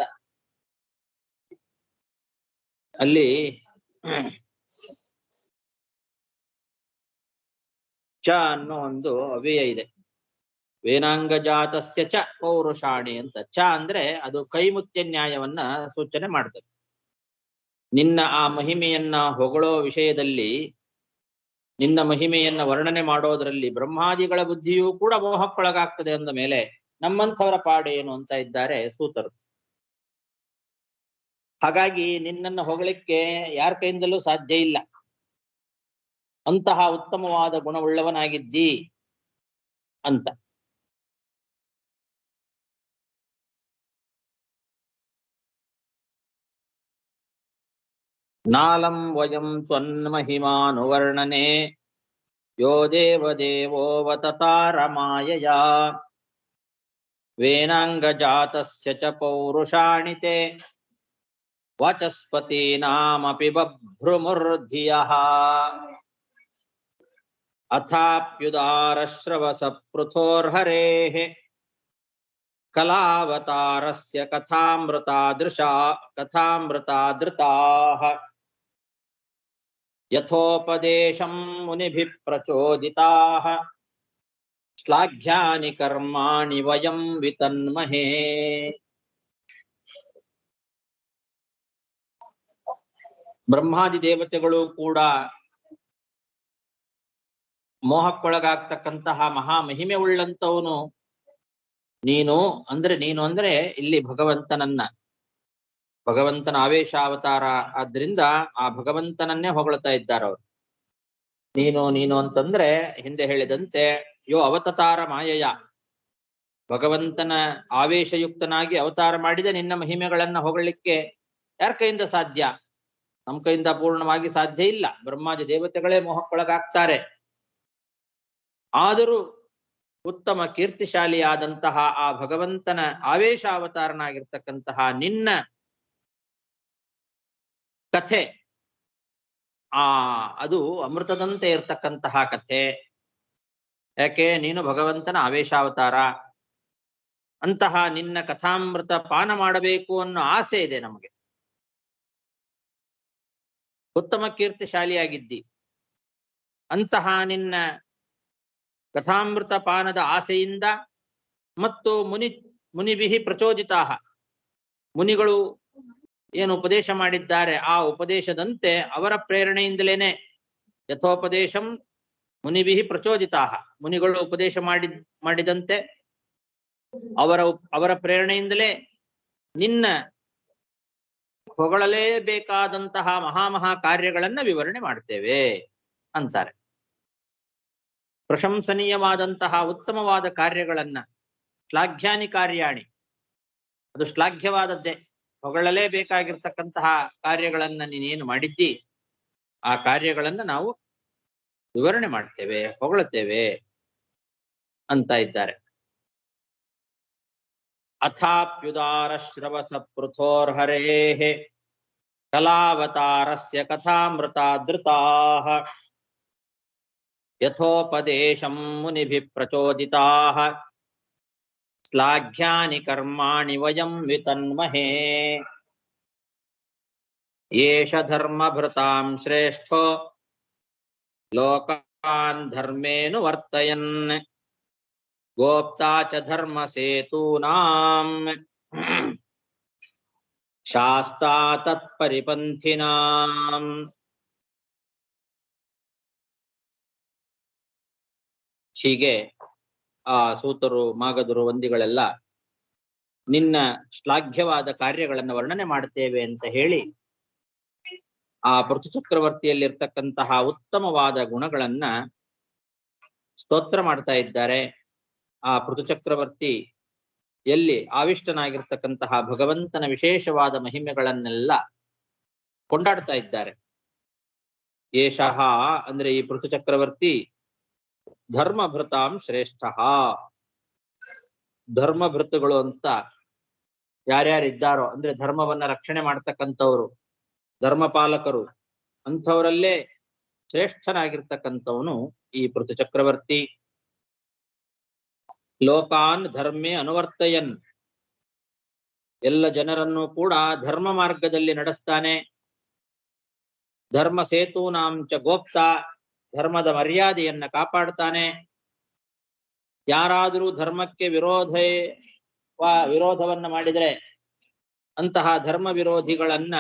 ಅಲ್ಲಿ ಚ ಅನ್ನೋ ಒಂದು ಅವ್ಯಯ ಇದೆ. ವೇನಾಂಗ ಜಾತಸ್ಯ ಚ ಪೌರುಷಾಣಿ ಅಂತ. ಚ ಅಂದ್ರೆ ಅದು ಕೈಮುತ್ಯ ನ್ಯಾಯವನ್ನ ಸೂಚನೆ ಮಾಡ್ತದೆ. ನಿನ್ನ ಆ ಮಹಿಮೆಯನ್ನ ಹೊಗಳೋ ವಿಷಯದಲ್ಲಿ, ನಿನ್ನ ಮಹಿಮೆಯನ್ನ ವರ್ಣನೆ ಮಾಡೋದ್ರಲ್ಲಿ ಬ್ರಹ್ಮಾದಿಗಳ ಬುದ್ಧಿಯೂ ಕೂಡ ಮೋಹಕ್ಕೊಳಗಾಗ್ತದೆ ಅಂದ ಮೇಲೆ ನಮ್ಮಂಥವರ ಪಾಡೇನು ಅಂತ ಇದ್ದಾರೆ ಸೂತರು. ಹಾಗಾಗಿ ನಿನ್ನನ್ನು ಹೊಗಳಿಕ್ಕೆ ಯಾರ ಕೈಯಿಂದಲೂ ಸಾಧ್ಯ ಇಲ್ಲ. ಅಂತಹ ಉತ್ತಮವಾದ ಗುಣವುಳ್ಳವನಾಗಿದ್ದಿ ಅಂತ. ನಾಲಂ ವಯಂ ತ್ವನ್ಮಹಿಮಾನುವರ್ಣನೆ ಯೋ ದೇವದೇವೋವತತಾರ ಮಾಯಯಾ ವೇನಾಂಗಜಾತಸ್ಯ ಚ ಪೌರುಷಾಣಿ ತೇ ವಾಚಸ್ಪತೀನಾಮಪಿ ಬಭ್ರುಮುರ್ಧಿಯಃ ಅಥಾಪ್ಯುದಾರಶ್ರವಸ ಪೃಥೋರ್ಹರೇಃ ಕಲಾವತಾರಸ್ಯ ಕಥಾಮೃತಾದೃತಾಃ ಯಥೋಪದೇಶಂ ಮುನಿಭಿಃ ಪ್ರಚೋದಿತಾಃ ಶ್ಲಾಘ್ಯಾನಿ ಕರ್ಮಾಣಿ ವಯಂ ವಿತನ್ಮಹೇ. ಬ್ರಹ್ಮಾದಿ ದೇವತೆಗಳು ಕೂಡ ಮೋಹಕ್ಕೊಳಗಾಗ್ತಕ್ಕಂತಹ ಮಹಾ ಮಹಿಮೆ ಉಳ್ಳಂತವನು ನೀನು ಅಂದ್ರೆ ಇಲ್ಲಿ ಭಗವಂತನ ಆವೇಶಾವತಾರ ಆದ್ರಿಂದ ಆ ಭಗವಂತನನ್ನೇ ಹೊಗಳ್ತಾ ಇದ್ದಾರೆ ಅವರು. ನೀನು ಅಂತಂದ್ರೆ ಹಿಂದೆ ಹೇಳಿದಂತೆ ಯೋ ಅವತಾರ ಮಾಯಯ, ಭಗವಂತನ ಆವೇಶಯುಕ್ತನಾಗಿ ಅವತಾರ ಮಾಡಿದ ನಿನ್ನ ಮಹಿಮೆಗಳನ್ನ ಹೊಗಳಿಕ್ಕೆ ಯಾರ ಕೈಯಿಂದ ಸಾಧ್ಯ? ನಮ್ಮ ಕೈಯಿಂದ ಪೂರ್ಣವಾಗಿ ಸಾಧ್ಯ ಇಲ್ಲ. ಬ್ರಹ್ಮಾದಿ ದೇವತೆಗಳೇ ಮೋಹಕ್ಕೊಳಗಾಗ್ತಾರೆ. ಆದರೂ ಉತ್ತಮ ಕೀರ್ತಿಶಾಲಿಯಾದಂತಹ ಆ ಭಗವಂತನ ಆವೇಶಾವತಾರನಾಗಿರ್ತಕ್ಕಂತಹ ನಿನ್ನ ಕಥೆ, ಅದು ಅಮೃತದಂತೆ ಇರ್ತಕ್ಕಂತಹ ಕಥೆ. ಯಾಕೆ? ನೀನು ಭಗವಂತನ ಆವೇಶಾವತಾರ. ಅಂತಹ ನಿನ್ನ ಕಥಾಮೃತ ಪಾನ ಮಾಡಬೇಕು ಅನ್ನೋ ಆಸೆ ಇದೆ ನಮಗೆ. ಉತ್ತಮ ಕೀರ್ತಿಶಾಲಿಯಾಗಿದ್ದಿ. ಅಂತಹ ನಿನ್ನ ಕಥಾಮೃತ ಪಾನದ ಆಸೆಯಿಂದ ಮತ್ತು ಮುನಿಭಿಹಿ ಪ್ರಚೋದಿತಾಹ, ಮುನಿಗಳು ಏನು ಉಪದೇಶ ಮಾಡಿದ್ದಾರೆ ಆ ಉಪದೇಶದಂತೆ ಅವರ ಪ್ರೇರಣೆಯಿಂದಲೇನೆ, ಯಥೋಪದೇಶಂ ಮುನಿಭಿಹಿ ಪ್ರಚೋದಿತಾಹ, ಮುನಿಗಳು ಉಪದೇಶ ಮಾಡಿದಂತೆ ಅವರ ಪ್ರೇರಣೆಯಿಂದಲೇ ನಿನ್ನ ಹೊಗಳಲೇಬೇಕಾದಂತಹ ಮಹಾಮಹಾ ಕಾರ್ಯಗಳನ್ನ ವಿವರಣೆ ಮಾಡ್ತೇವೆ ಅಂತಾರೆ. ಪ್ರಶಂಸನೀಯವಾದಂತಹ ಉತ್ತಮವಾದ ಕಾರ್ಯಗಳನ್ನ, ಶ್ಲಾಘ್ಯಾನಿ ಕಾರ್ಯಾಣಿ, ಅದು ಶ್ಲಾಘ್ಯವಾದದ್ದೇ. ಹೊಗಳಲೇಬೇಕಾಗಿರ್ತಕ್ಕಂತಹ ಕಾರ್ಯಗಳನ್ನ ನೀನೇನು ಮಾಡಿದ್ದಿ ಆ ಕಾರ್ಯಗಳನ್ನ ನಾವು ವಿವರಣೆ ಮಾಡ್ತೇವೆ, ಹೊಗಳುತ್ತೇವೆ ಅಂತ ಇದ್ದಾರೆ. ಅಥಾಪ್ಯುದಾರ ಶ್ರವಸ ಪೃಥೋರ್ಹರೇಃ ಕಲಾವತಾರಸ್ಯ ಕಥಾಮೃತಾದೃತಾಃ ಯಥೋಪದೇಶಂ ಮುನಿಭಿಃ ಪ್ರಚೋದಿತಾಃ ಶ್ಲಾಘ್ಯಾನಿ ಕರ್ಮಾಣಿ ವಯಂ ವಿತನ್ಮಹೇ. ಏಷ ಧರ್ಮಭೃತಾಂ ಶ್ರೇಷ್ಠೋ ಲೋಕಾನ್ ಧರ್ಮೇನು ವರ್ತಯನ್ ಗೋಪ್ತಾ ಚ ಧರ್ಮ ಸೇತೂನಾಂ ಶಾಸ್ತಾ ತತ್ಪರಿಪಂಥಿನಾಂ. ಹೀಗೆ ಆ ಸೂತರು, ಮಾಗಧರು, ವಂದಿಗಳೆಲ್ಲ ನಿನ್ನ ಶ್ಲಾಘ್ಯವಾದ ಕಾರ್ಯಗಳನ್ನು ವರ್ಣನೆ ಮಾಡುತ್ತೇವೆ ಅಂತ ಹೇಳಿ ಆ ಪೃಥು ಚಕ್ರವರ್ತಿಯಲ್ಲಿರ್ತಕ್ಕಂತಹ ಉತ್ತಮವಾದ ಗುಣಗಳನ್ನ ಸ್ತೋತ್ರ ಮಾಡ್ತಾ ಇದ್ದಾರೆ. ಆ ಪೃಥು ಚಕ್ರವರ್ತಿ ಎಲ್ಲಿ ಆವಿಷ್ಟನಾಗಿರ್ತಕ್ಕಂತಹ ಭಗವಂತನ ವಿಶೇಷವಾದ ಮಹಿಮೆಗಳನ್ನೆಲ್ಲ ಕೊಂಡಾಡ್ತಾ ಇದ್ದಾರೆ. ಏಷಃ ಅಂದ್ರೆ ಈ ಪೃಥು ಚಕ್ರವರ್ತಿ ಧರ್ಮಭೃತಾಂ ಶ್ರೇಷ್ಠ. ಧರ್ಮಭೃತಗಳು ಅಂತ ಯಾರ್ಯಾರಿದ್ದಾರೋ ಅಂದ್ರೆ ಧರ್ಮವನ್ನ ರಕ್ಷಣೆ ಮಾಡ್ತಕ್ಕಂಥವ್ರು, ಧರ್ಮಪಾಲಕರು, ಅಂಥವರಲ್ಲೇ ಶ್ರೇಷ್ಠನಾಗಿರ್ತಕ್ಕಂಥವನು ಈ ಪೃಥು ಚಕ್ರವರ್ತಿ. ಲೋಕಾನ್ ಧರ್ಮೇ ಅನುವರ್ತಯನ್, ಎಲ್ಲ ಜನರನ್ನು ಕೂಡ ಧರ್ಮ ಮಾರ್ಗದಲ್ಲಿ ನಡೆಸ್ತಾನೆ. ಧರ್ಮ ಸೇತೂನಾಂ ಚ ಗೋಪ್ತಾ, ಧರ್ಮದ ಮರ್ಯಾದೆಯನ್ನ ಕಾಪಾಡ್ತಾನೆ. ಯಾರಾದರೂ ಧರ್ಮಕ್ಕೆ ವಿರೋಧವನ್ನ ಮಾಡಿದರೆ ಅಂತಹ ಧರ್ಮ ವಿರೋಧಿಗಳನ್ನ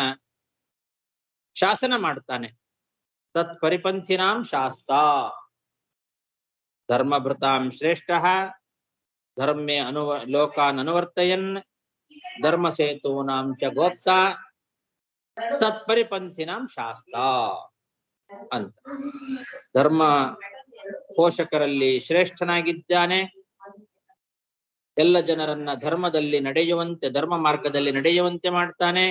ಶಾಸನ ಮಾಡ್ತಾನೆ. ತತ್ ಪರಿಪಂಥಿನಾಂ ಶಾಸ್ತಾ ಧರ್ಮಭೃತಾಂ ಶ್ರೇಷ್ಠ ಧರ್ಮೇ ಲೋಕಾನ್ ಅನುವರ್ತಯನ್ ಧರ್ಮಸೇತೂನಾಂ ಚ ಗೋಪ್ತ ತತ್ಪರಿಪಂಥಿನಾಂ ಶಾಸ್ತಾ ಅಂತ. ಧರ್ಮ ಪೋಷಕರಲ್ಲಿ ಶ್ರೇಷ್ಠನಾಗಿದ್ದಾನೆ. ಎಲ್ಲ ಜನರನ್ನ ಧರ್ಮದಲ್ಲಿ ನಡೆಯುವಂತೆ, ಧರ್ಮ ಮಾರ್ಗದಲ್ಲಿ ನಡೆಯುವಂತೆ ಮಾಡ್ತಾನೆ.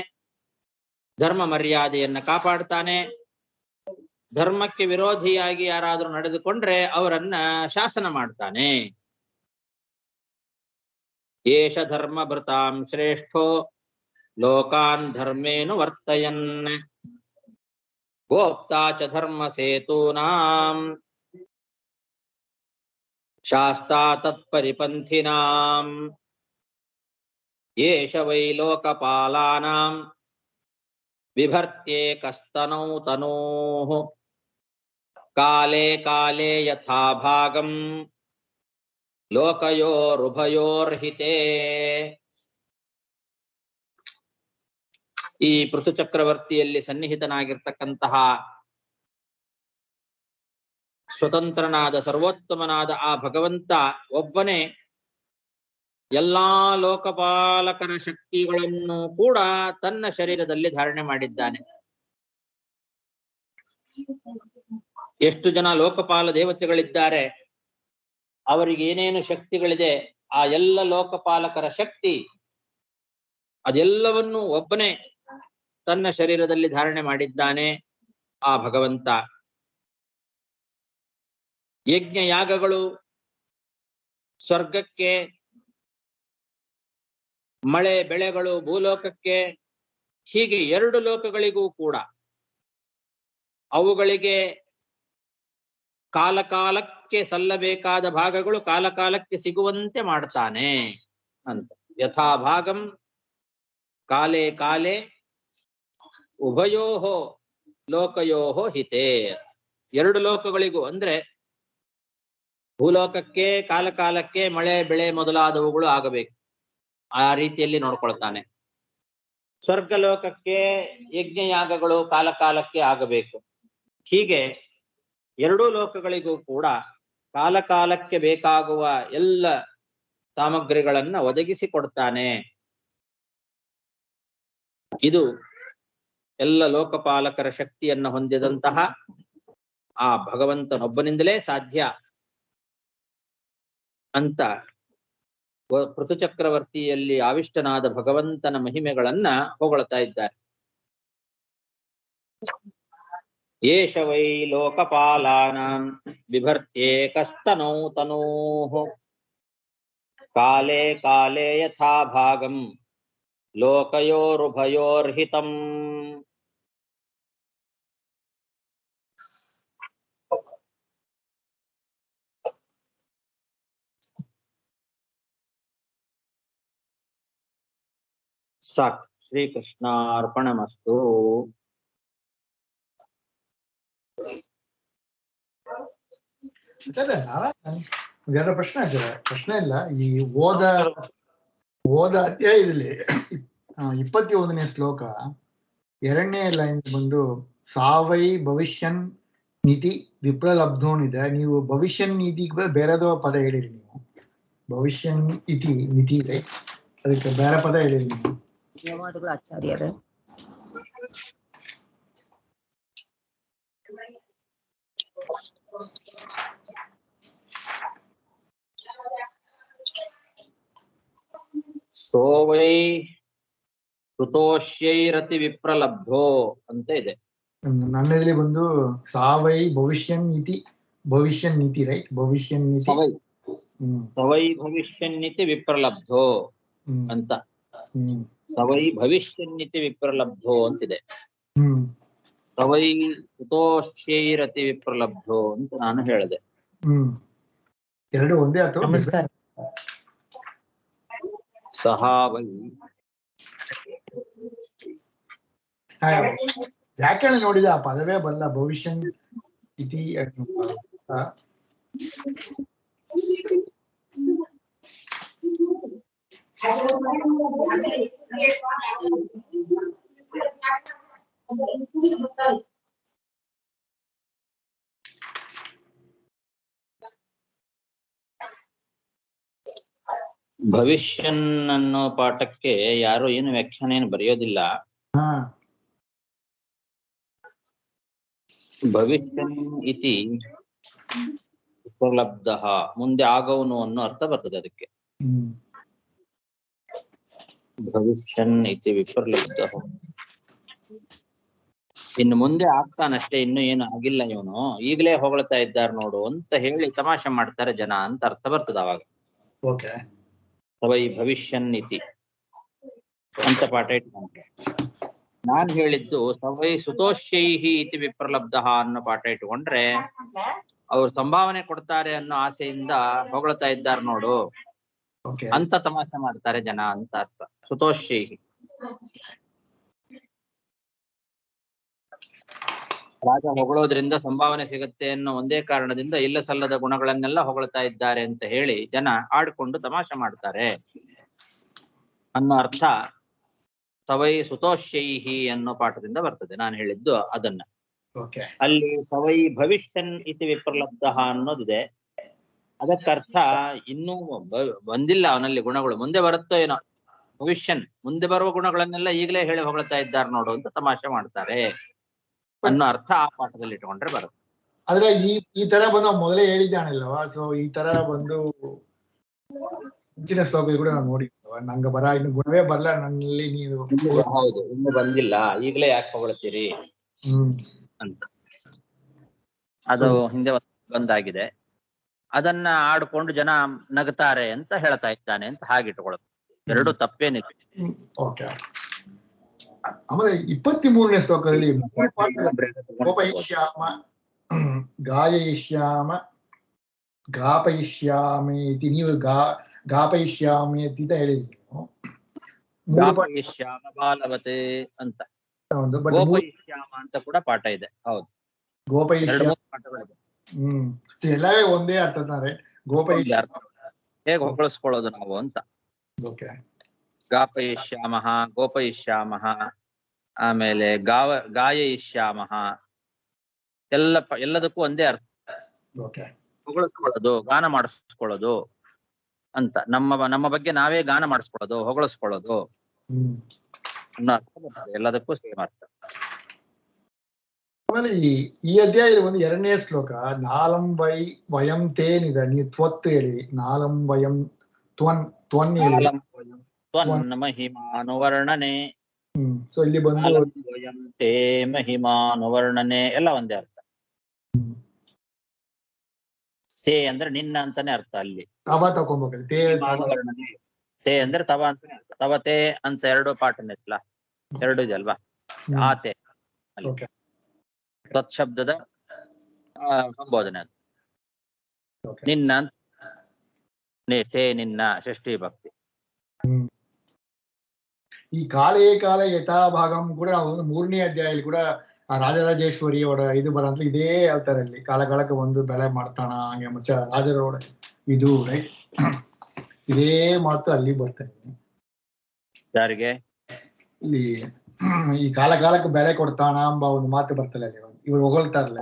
ಧರ್ಮ ಮರ್ಯಾದೆಯನ್ನ ಕಾಪಾಡ್ತಾನೆ. ಧರ್ಮಕ್ಕೆ ವಿರೋಧಿಯಾಗಿ ಯಾರಾದರೂ ನಡೆದುಕೊಂಡ್ರೆ ಅವರನ್ನ ಶಾಸನ ಮಾಡ್ತಾನೆ. ಏಷ ಧರ್ಮಭೃತಾಂ ಶ್ರೇಷ್ಠೋ ಲೋಕಾನ್ ಧರ್ಮೇನು ವರ್ತಯನ್ ಗೋಪ್ತಾ ಚ ಧರ್ಮ ಸೇತೂನಾಂ ಶಾಸ್ತಾ ತತ್ಪರಿಪಂಥಿನಾಂ ಏಷ ವೈ ಲೋಕಪಾಲಾನಾಂ ಬಿಭರ್ತ್ಯೇಕಸ್ತನೌ ತನೂಃ ಕಾಲೇ ಕಾಲೇ ಯಥಾ ಭಾಗಂ ಲೋಕಯೋರುಭಯೋರ್ಹಿತೇ. ಈ ಪೃಥು ಚಕ್ರವರ್ತಿಯಲ್ಲಿ ಸನ್ನಿಹಿತನಾಗಿರ್ತಕ್ಕಂತಹ ಸ್ವತಂತ್ರನಾದ ಸರ್ವೋತ್ತಮನಾದ ಆ ಭಗವಂತ ಒಬ್ಬನೇ ಎಲ್ಲಾ ಲೋಕಪಾಲಕರ ಶಕ್ತಿಗಳನ್ನು ಕೂಡ ತನ್ನ ಶರೀರದಲ್ಲಿ ಧಾರಣೆ ಮಾಡಿದ್ದಾನೆ. ಎಷ್ಟು ಜನ ಲೋಕಪಾಲ ದೇವತೆಗಳಿದ್ದಾರೆ, ಅವರಿಗೆ ಏನೇನು ಶಕ್ತಿಗಳಿದೆ, ಆ ಎಲ್ಲ ಲೋಕಪಾಲಕರ ಶಕ್ತಿ ಅದೆಲ್ಲವನ್ನೂ ಒಬ್ಬನೇ ತನ್ನ ಶರೀರದಲ್ಲಿ ಧಾರಣೆ ಮಾಡಿದ್ದಾನೆ ಆ ಭಗವಂತ. ಯಜ್ಞ ಯಾಗಗಳು, ಸ್ವರ್ಗಕ್ಕೆ, ಮಳೆ ಬೆಳೆಗಳು ಭೂಲೋಕಕ್ಕೆ, ಹೀಗೆ ಎರಡು ಲೋಕಗಳಿಗೂ ಕೂಡ ಅವುಗಳಿಗೆ ಕಾಲಕಾಲಕ್ಕೆ ಸಲ್ಲಬೇಕಾದ ಭಾಗಗಳು ಕಾಲಕಾಲಕ್ಕೆ ಸಿಗುವಂತೆ ಮಾಡ್ತಾನೆ ಅಂತ. ಯಥಾ ಭಾಗಂ ಕಾಲೇ ಕಾಲೇ ಉಭಯೋಹೋ ಲೋಕಯೋಹೋ ಹಿತೇ. ಎರಡು ಲೋಕಗಳಿಗೂ ಅಂದ್ರೆ ಭೂಲೋಕಕ್ಕೆ ಕಾಲಕಾಲಕ್ಕೆ ಮಳೆ ಬೆಳೆ ಮೊದಲಾದವುಗಳು ಆಗಬೇಕು, ಆ ರೀತಿಯಲ್ಲಿ ನೋಡ್ಕೊಳ್ತಾನೆ. ಸ್ವರ್ಗಲೋಕಕ್ಕೆ ಯಜ್ಞಯಾಗಗಳು ಕಾಲಕಾಲಕ್ಕೆ ಆಗಬೇಕು. ಹೀಗೆ ಎರಡೂ ಲೋಕಗಳಿಗೂ ಕೂಡ ಕಾಲಕಾಲಕ್ಕೆ ಬೇಕಾಗುವ ಎಲ್ಲ ಸಾಮಗ್ರಿಗಳನ್ನ ಒದಗಿಸಿಕೊಡ್ತಾನೆ. ಇದು ಎಲ್ಲ ಲೋಕಪಾಲಕರ ಶಕ್ತಿಯನ್ನ ಹೊಂದಿದಂತಹ ಆ ಭಗವಂತನೊಬ್ಬನಿಂದಲೇ ಸಾಧ್ಯ ಅಂತ ಪೃಥು ಚಕ್ರವರ್ತಿಯಲ್ಲಿ ಆವಿಷ್ಟನಾದ ಭಗವಂತನ ಮಹಿಮೆಗಳನ್ನ ಹೊಗಳ್ತಾ ಇದ್ದಾರೆ. ಏಷ ವೈ ಲೋಕಪಾಲಾನಾಂ ಬಿಭರ್ತ್ಯೇಕಸ್ತನೌ ತನೂಃ ಕಾಲೇ ಕಾಲೇ ಯಥಾ ಭಾಗಂ ಲೋಕಯೋರುಭಯೋರ್ಹಿತಂ. ಸಾಕು. ಶ್ರೀಕೃಷ್ಣಾರ್ಪಣಮಸ್ತು. ಒಂದೆರಡು ಪ್ರಶ್ನೆ ಆಗ್ತದೆ. ಪ್ರಶ್ನೆ ಇಲ್ಲ, ಈ ಓದ ಅಧ್ಯಾಯದಲ್ಲಿ 21ನೇ ಶ್ಲೋಕ 2ನೇ ಲೈನ್ ಬಂದು ಸಾವೈ ಭವಿಷ್ಯನ್ ನೀತಿ ವಿಪ್ರಲಬ್ಧೋನ್ ಇದೆ. ನೀವು ಭವಿಷ್ಯನ್ ನೀತಿಗೆ ಬೇರೆದೋ ಪದ ಹೇಳಿರಿ. ನೀವು ಭವಿಷ್ಯನ್ ಇತಿ ನೀತಿ ಇದೆ, ಅದಕ್ಕೆ ಬೇರೆ ಪದ ಹೇಳಿರಿ ನೀವು. ಧನ್ಯವಾದಗಳು ಆಚಾರ್ಯರೇ. ಸೋವೈ ಕೃತೋಷ್ಯೈರತಿ ವಿಪ್ರಲಬ್ಧೋ ಅಂತ ಇದೆ. ನನ್ನಲ್ಲಿ ಬಂದು ಸಾವೈ ಭವಿಷ್ಯನ್ ನೀತಿ ರೈಟ್. ಭವಿಷ್ಯನ್ ನೀತಿ ಸವೈ ಭವಿಷ್ಯನ್ನಿತಿ ವಿಪ್ರಲಬ್ಧೋ ಅಂತ. ಸವೈ ಭವಿಷ್ಯನ್ನಿತಿ ವಿಪ್ರಲಬ್ಧೋ ಅಂತಿದೆ. ಸವೈ ಕೃತೋಷ್ಯೈರತಿ ವಿಪ್ರಲಬ್ಧೋ ಅಂತ ನಾನು ಹೇಳಿದೆ. ಎರಡು ಒಂದೇ ಆಯ್ತು. ನಮಸ್ಕಾರ. ಸಹಾವೈ ವ್ಯಾಖ್ಯಾನ ನೋಡಿದ ಆ ಪದವೇ ಬಲ್ಲ. ಭವಿಷ್ಯನ್ ಇತಿ ಅನ್ನುವ ಭವಿಷ್ಯನ್ ಅನ್ನೋ ಪಾಠಕ್ಕೆ ಯಾರು ಏನು ವ್ಯಾಖ್ಯಾನ ಏನು ಬರೆಯೋದಿಲ್ಲ. ಹಾ ಭವಿಷ್ಯನ್ ಇತಿ ಉಪಲಬ್ಧ, ಮುಂದೆ ಆಗೋನು ಅನ್ನೋ ಅರ್ಥ ಬರ್ತದೆ ಅದಕ್ಕೆ. ಭವಿಷ್ಯನ್ ಇತಿ ವಿಪರ್ಲಬ್ಧ, ಇನ್ನು ಮುಂದೆ ಆಗ್ತಾನಷ್ಟೇ, ಇನ್ನು ಏನು ಆಗಿಲ್ಲ ಇವನು, ಈಗಲೇ ಹೊಗಳ್ತಾ ಇದ್ದಾರೆ ನೋಡು ಅಂತ ಹೇಳಿ ತಮಾಷೆ ಮಾಡ್ತಾರೆ ಜನ ಅಂತ ಅರ್ಥ ಬರ್ತದೆ ಅವಾಗ. ಓಕೆ. ಸವೈ ಭವಿಷ್ಯನ್ ಇತಿ ಅಂತ ಪಾಠ ಇಟ್ಕೊಂಡ್ರೆ, ನಾನ್ ಹೇಳಿದ್ದು ಸವೈ ಸುತೋಷ್ಯೈಹಿ ಇತಿ ವಿಪ್ರಲಬ್ಧ ಅನ್ನೋ ಪಾಠ ಇಟ್ಕೊಂಡ್ರೆ ಅವ್ರು ಸಂಭಾವನೆ ಕೊಡ್ತಾರೆ ಅನ್ನೋ ಆಸೆಯಿಂದ ಹೊಗಳ್ತಾ ಇದ್ದಾರೆ ನೋಡು ಅಂತ ತಮಾಷೆ ಮಾಡ್ತಾರೆ ಜನ ಅಂತ ಅರ್ಥ. ಸುತೋಷ್ಯೈಹಿ, ರಾಜ ಹೊಗಳೋದ್ರಿಂದ ಸಂಭಾವನೆ ಸಿಗುತ್ತೆ ಅನ್ನೋ ಒಂದೇ ಕಾರಣದಿಂದ ಇಲ್ಲ ಸಲ್ಲದ ಗುಣಗಳನ್ನೆಲ್ಲ ಹೊಗಳ್ತಾ ಇದ್ದಾರೆ ಅಂತ ಹೇಳಿ ಜನ ಆಡ್ಕೊಂಡು ತಮಾಷೆ ಮಾಡ್ತಾರೆ ಅನ್ನೋ ಅರ್ಥ ಸವೈ ಸುತೋಷ್ಯೈಹಿ ಅನ್ನೋ ಪಾಠದಿಂದ ಬರ್ತದೆ. ನಾನು ಹೇಳಿದ್ದು ಅದನ್ನ. ಅಲ್ಲಿ ಸವೈ ಭವಿಷ್ಯನ್ ಇತಿ ವಿಪ್ರಲಬ್ಧ ಅನ್ನೋದಿದೆ. ಅದಕ್ಕರ್ಥ ಇನ್ನೂ ಬಂದಿಲ್ಲ ಅವನಲ್ಲಿ ಗುಣಗಳು, ಮುಂದೆ ಬರುತ್ತೋ ಏನೋ. ಭವಿಷ್ಯನ್, ಮುಂದೆ ಬರುವ ಗುಣಗಳನ್ನೆಲ್ಲ ಈಗಲೇ ಹೇಳಿ ಹೊಗಳ್ತಾ ಇದ್ದಾರೆ ನೋಡು ಅಂತ ತಮಾಷೆ ಮಾಡ್ತಾರೆ ಅನ್ನೋ ಅರ್ಥ ಆ ಪಾಠದಲ್ಲಿ ಇಟ್ಕೊಂಡ್ರೆ ಬರುತ್ತೆ. ಆದ್ರೆ ಈ ತರ ಬಂದು ಮೊದಲೇ ಹೇಳಿದ್ದಾನಲ್ವಾ, ಸೊ ಈ ತರ ಬಂದು ಮುಂಚಿನ ಶ್ಲೋಕ ಕೂಡ ನಾವು ನೋಡಿ, ನಂಗೆ ಇನ್ನು ಗುಣವೇ ಬರಲ್ಲ ನನ್ನಲ್ಲಿ, ನೀವು ಹೌದು ಇನ್ನು ಬಂದಿಲ್ಲ, ಈಗಲೇ ಯಾಕೆ ಹೊಗಳ್ತೀರಿ ಅಂತ ಅದು ಹಿಂದೆ ಬಂದಾಗಿದೆ. ಅದನ್ನ ಆಡ್ಕೊಂಡು ಜನ ನಗ್ತಾರೆ ಅಂತ ಹೇಳ್ತಾ ಇದ್ದಾನೆ ಅಂತ ಹಾಗಿಟ್ಕೊಳ್ಳೋದು. ಎರಡು ತಪ್ಪೇನಿದೆ. ಆಮೇಲೆ 23ನೇ ಶ್ಲೋಕದಲ್ಲಿ ಗೋಪಯಿಷ್ಯಾಮ ಗಾಯಯಿಷ್ಯಾಮ ಗಾಪಯಿಷ್ಯಾಮೇತಿ, ನೀವು ಗಾಪಯಿಷ್ಯಾಮೇತಿ ಅಂತ ಹೇಳಿದ್ವಿ. ಗಾಪಯಿಷ್ಯಾಮ ಬಾಲವತೆ ಅಂತ, ಗೋಪಯಿಷ್ಯಾಮ ಅಂತ ಕೂಡ ಪಾಠ ಇದೆ. ಹೌದು, ಗೋಪಯಿಷ್ಯಾಮ ಪಾಠಗಳಿದೆ. ಎಲ್ಲವೇ ಒಂದೇ ಅರ್ಥ ತಾನೆ. ಗೋಪಯಿಷ್ಯಾಮ ಹೇಗೆ ಹೊಗಳಿಸ್ಕೊಳ್ಳೋದು ನಾವು ಅಂತ. ಗಾಪಯಿಷ್ಯಾಮಃ, ಗೋಪಯಿಷ್ಯಾಮಃ, ಆಮೇಲೆ ಗಾಯಯಿಷ್ಯಾಮಃ, ಎಲ್ಲದಕ್ಕೂ ಒಂದೇ ಅರ್ಥ. ಹೊಗಳಿಸ್ಕೊಳ್ಳೋದು, ಗಾನ ಮಾಡಿಸ್ಕೊಳ್ಳೋದು ಅಂತ. ನಮ್ಮ ಬಗ್ಗೆ ನಾವೇ ಗಾನ ಮಾಡಿಸ್ಕೊಳ್ಳೋದು, ಹೊಗಳಿಸ್ಕೊಳ್ಳೋದು ಅನ್ನೋ ಅರ್ಥ ಬರ್ತದೆ. ಎಲ್ಲದಕ್ಕೂ ಸೇಮ್ ಅರ್ಥ. ಆಮೇಲೆ ಈ ಅಧ್ಯಾಯದಲ್ಲಿ ಒಂದು 2ನೇ ಶ್ಲೋಕ, ನಾಲಂ ವಯಂ ತೇನಿದೆ, ನೀವು ತ್ವತ್ತು ಹೇಳಿ, ನಾಲಂ ವಯಂ ತ್ವನ್ ಹೇಳಿ, ಮಹಿಮಾನುವರ್ಣನೆ. ಸೊ ಇಲ್ಲಿ ಬಂದು ತೇ ಮಹಿಮಾನುವರ್ಣನೆ ಎಲ್ಲ ಒಂದೇ ಅರ್ಥ. ತೇ ಅಂದ್ರೆ ನಿನ್ನ ಅಂತಾನೆ ಅರ್ಥ. ಅಲ್ಲಿ ತವ ತಗೊಂಡ್ಬೇಕಲ್ಲ, ತೇ ಅಂದ್ರೆ ತವ ಅಂತಾನೆ ಅರ್ಥ. ತವತೆ ಅಂತ ಎರಡು ಪಾಠನ ಇತ್ತಲ್ಲ, ಎರಡು ಇದೆ ಅಲ್ವಾ, ಆತೆ ತತ್ಶಬ್ದದ ಸಂಬೋಧನೆ ಅಂತ. ನಿನ್ನ ತೇ ನಿನ್ನ ಷಷ್ಠಿ ಭಕ್ತಿ. ಈ ಕಾಲೇ ಕಾಲ ಯಥಾಭಾಗಂ ಕೂಡ ನಾವು 3ನೇ ಅಧ್ಯಾಯದಲ್ಲಿ ಕೂಡ ಆ ರಾಜರಾಜೇಶ್ವರಿ ಅವರ ಇದು ಬರಂತ ಇದೇ ಹೇಳ್ತಾರೆ. ಅಲ್ಲಿ ಕಾಲಕಾಲಕ್ಕೆ ಒಂದು ಬೆಳೆ ಮಾಡ್ತಾನ ಹಂಗೆ ಮುಚ್ಚ ರಾಜರೋಡ ಇದು ರೈಟ್, ಇದೇ ಮಾತು ಅಲ್ಲಿ ಬರ್ತಾರೆ. ಯಾರಿಗೆ ಇಲ್ಲಿ ಈ ಕಾಲಕಾಲಕ್ಕೆ ಬೆಳೆ ಕೊಡ್ತಾನ ಎಂಬ ಒಂದು ಮಾತು ಬರ್ತಲ್ಲ ಅಲ್ಲಿ, ಇವ್ರು ಹೊಗಳ್ತಾರಲ್ಲ.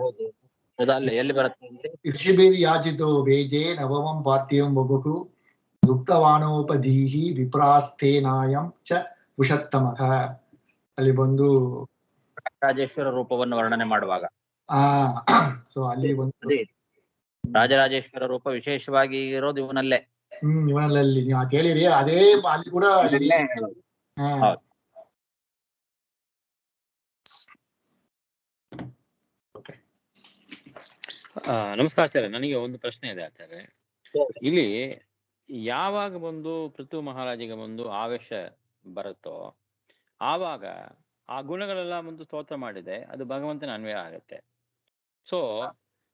ಎಲ್ಲಿ ಬರುತ್ತೆ? ಋಷಿಭಿರ್ ಯಾಚಿತೋ ಬೇಜೆ ನವಮಂ ಪಾರ್ಥಿವಂ ಬಬುಕು ದುಕ್ತವಾನೋಪಧೀಹಿ ವಿಪ್ರಾಸ್ಥೇನಾಯಂ ಚ ಉಷತ್ತಮಃ. ಅಲ್ಲಿ ಬಂದು ರಾಜೇಶ್ವರ ರೂಪವನ್ನು ವರ್ಣನೆ ಮಾಡುವಾಗ ಸೊ ಅಲ್ಲಿ ಬಂದು ರಾಜರಾಜೇಶ್ವರ ರೂಪ ವಿಶೇಷವಾಗಿ ಇರೋದು ಇವನಲ್ಲೇ. ಇವನಲ್ಲಿ ನೀವು ಕೇಳಿರಿ, ಅದೇ ಅಲ್ಲಿ ಕೂಡ ನಮಸ್ಕಾರ ಆಚಾರ್ಯ. ನನಗೆ ಒಂದು ಪ್ರಶ್ನೆ ಇದೆ ಆಚಾರ್ಯ. ಇಲ್ಲಿ ಯಾವಾಗ ಬಂದು ಪೃಥು ಮಹಾರಾಜಿಗೆ ಬಂದು ಆವೇಶ ಬರುತ್ತೋ ಆವಾಗ ಆ ಗುಣಗಳೆಲ್ಲ ಒಂದು ಸ್ತೋತ್ರ ಮಾಡಿದೆ, ಅದು ಭಗವಂತನ ಅನ್ವಯ ಆಗುತ್ತೆ. ಸೊ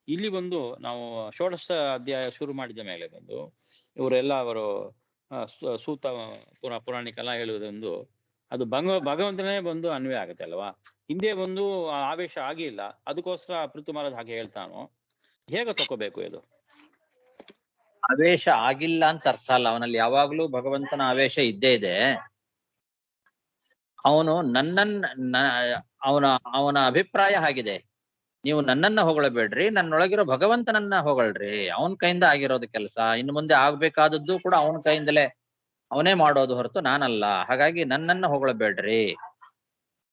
ಇಲ್ಲಿ ಬಂದು ನಾವು ಷೋಡಶ ಅಧ್ಯಾಯ ಶುರು ಮಾಡಿದ ಮೇಲೆ ಬಂದು ಇವರೆಲ್ಲ ಅವರು ಸೂತ ಪುರಾಣಿಕೆಲ್ಲ ಹೇಳುವುದೊಂದು ಅದು ಭಗವಂತನೇ ಬಂದು ಅನ್ವಯ ಆಗುತ್ತೆ ಅಲ್ವಾ? ಹಿಂದೆ ಒಂದು ಆ ಆವೇಶ ಆಗಿಲ್ಲ, ಅದಕ್ಕೋಸ್ಕರ ಪೃಥು ಮಹಾರಾಜ್ ಹಾಗೆ ಹೇಳ್ತಾನೋ, ಹೇಗೆ ತಕೋಬೇಕು ಇದು? ಆವೇಶ ಆಗಿಲ್ಲ ಅಂತ ಅರ್ಥ ಅಲ್ಲ, ಅವನಲ್ಲಿ ಯಾವಾಗ್ಲೂ ಭಗವಂತನ ಆವೇಶ ಇದ್ದೇ ಇದೆ. ಅವನು ಅವನ ಅವನ ಅಭಿಪ್ರಾಯ ಆಗಿದೆ, ನೀವು ನನ್ನನ್ನ ಹೊಗಳಬೇಡ್ರಿ, ನನ್ನೊಳಗಿರೋ ಭಗವಂತನನ್ನ ಹೊಗಳ್ರಿ. ಅವನ ಕೈಯಿಂದ ಆಗಿರೋದು ಕೆಲಸ, ಇನ್ನು ಮುಂದೆ ಆಗ್ಬೇಕಾದದ್ದು ಕೂಡ ಅವನ ಕೈಯಿಂದಲೇ, ಅವನೇ ಮಾಡೋದು ಹೊರತು ನಾನಲ್ಲ. ಹಾಗಾಗಿ ನನ್ನನ್ನ ಹೊಗಳಬೇಡ್ರಿ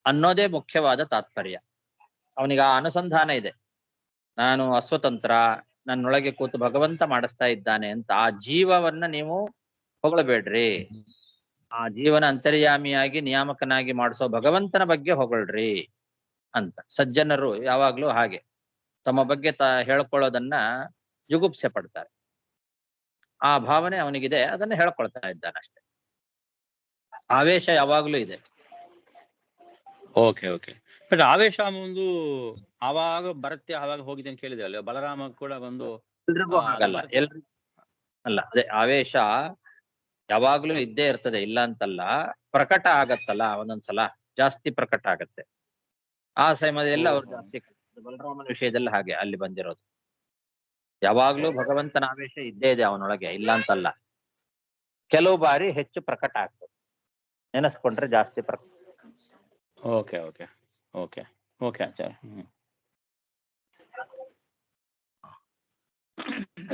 ಅನ್ನೋದೇ ಮುಖ್ಯವಾದ ತಾತ್ಪರ್ಯ. ಅವನಿಗೆ ಆ ಅನುಸಂಧಾನ ಇದೆ, ನಾನು ಅಸ್ವತಂತ್ರ, ನನ್ನೊಳಗೆ ಕೂತು ಭಗವಂತ ಮಾಡಿಸ್ತಾ ಇದ್ದಾನೆ ಅಂತ. ಆ ಜೀವವನ್ನ ನೀವು ಹೊಗಳಬೇಡ್ರಿ, ಆ ಜೀವನ ಅಂತರ್ಯಾಮಿಯಾಗಿ ನಿಯಾಮಕನಾಗಿ ಮಾಡಿಸೋ ಭಗವಂತನ ಬಗ್ಗೆ ಹೊಗಳ್ರಿ ಅಂತ. ಸಜ್ಜನರು ಯಾವಾಗ್ಲೂ ಹಾಗೆ ತಮ್ಮ ಬಗ್ಗೆ ಹೇಳ್ಕೊಳ್ಳೋದನ್ನ ಜುಗುಪ್ಸೆ ಪಡ್ತಾರೆ. ಆ ಭಾವನೆ ಅವನಿಗಿದೆ, ಅದನ್ನ ಹೇಳ್ಕೊಳ್ತಾ ಇದ್ದಾನಷ್ಟೆ. ಆವೇಶ ಯಾವಾಗ್ಲೂ ಇದೆ. Okay okay. ಬಟ್ ಆವೇಶ ಒಂದು ಆವಾಗ ಬರುತ್ತೆ, ಆವಾಗ ಹೋಗಿದೆ ಅಂತ ಕೇಳಿದೆ ಅಲ್ಲ, ಬಲರಾಮ ಕೂಡ ಒಂದು ಎಲ್ರಿಗೂ ಹಾಗಲ್ಲ, ಎಲ್ರಿಗೂ ಅಲ್ಲ. ಅದೇ ಆವೇಶ ಯಾವಾಗ್ಲೂ ಇದ್ದೇ ಇರ್ತದೆ, ಇಲ್ಲ ಅಂತಲ್ಲ. ಪ್ರಕಟ ಆಗತ್ತಲ್ಲ ಒಂದೊಂದ್ಸಲ, ಜಾಸ್ತಿ ಪ್ರಕಟ ಆಗತ್ತೆ. ಆ ಸಮಯದಲ್ಲಿ ಅವ್ರು ಜಾಸ್ತಿ, ಬಲರಾಮನ ವಿಷಯದಲ್ಲಿ ಹಾಗೆ ಅಲ್ಲಿ ಬಂದಿರೋದು. ಯಾವಾಗ್ಲೂ ಭಗವಂತನ ಆವೇಶ ಇದ್ದೇ ಇದೆ ಅವನೊಳಗೆ, ಇಲ್ಲ ಅಂತಲ್ಲ. ಕೆಲವು ಬಾರಿ ಹೆಚ್ಚು ಪ್ರಕಟ ಆಗ್ತದೆ, ನೆನೆಸ್ಕೊಂಡ್ರೆ ಜಾಸ್ತಿ ಪ್ರಕಟ. ಓಕೆ ಓಕೆ ಓಕೆ ಓಕೆ ಆಚಾರ್ಯ.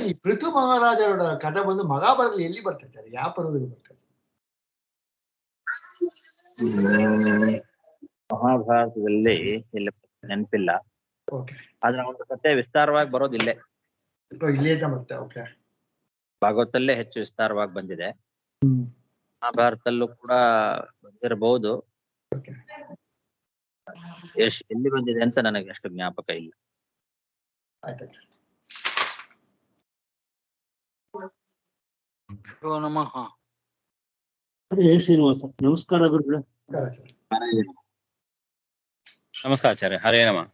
ಈ ಪೃಥು ಮಹಾರಾಜರ ಕಥೆ ಬಂದು ಮಹಾಭಾರತದಲ್ಲಿ ಎಲ್ಲಿ ಬರ್ತದೆ, ಯಾವ ಪರ್ವದಲ್ಲಿ ಬರ್ತದೆ? ಮಹಾಭಾರತದಲ್ಲಿ ಇಲ್ಲ, ನೆನಪಿಲ್ಲ. ಓಕೆ, ಆದ್ರೆ ಒಂದು ಕಥೆ ವಿಸ್ತಾರವಾಗಿ ಬರೋದಿಲ್ಲೇ, ಇಲ್ಲೇ ಅಂತ ಬರ್ತದೆ. ಓಕೆ, ಭಾಗವತಲ್ಲೇ ಹೆಚ್ಚು ವಿಸ್ತಾರವಾಗಿ ಬಂದಿದೆ. ಮಹಾಭಾರತಲ್ಲೂ ಕೂಡ ಬಂದಿರಬಹುದು, ಎಲ್ಲಿ ಬಂದಿದೆ ಅಂತ ನನಗೆ ಅಷ್ಟು ಜ್ಞಾಪಕ ಇಲ್ಲ. ಆಯ್ತಾಯ್ತು. ನಮಃ. ಹರೇ ಶ್ರೀನಿವಾಸ. ನಮಸ್ಕಾರ ಗುರುಗಳೇ. ನಮಸ್ಕಾರ. ನಮಸ್ಕಾರ ಆಚಾರ್ಯ. ಹರೇ ನಮಃ.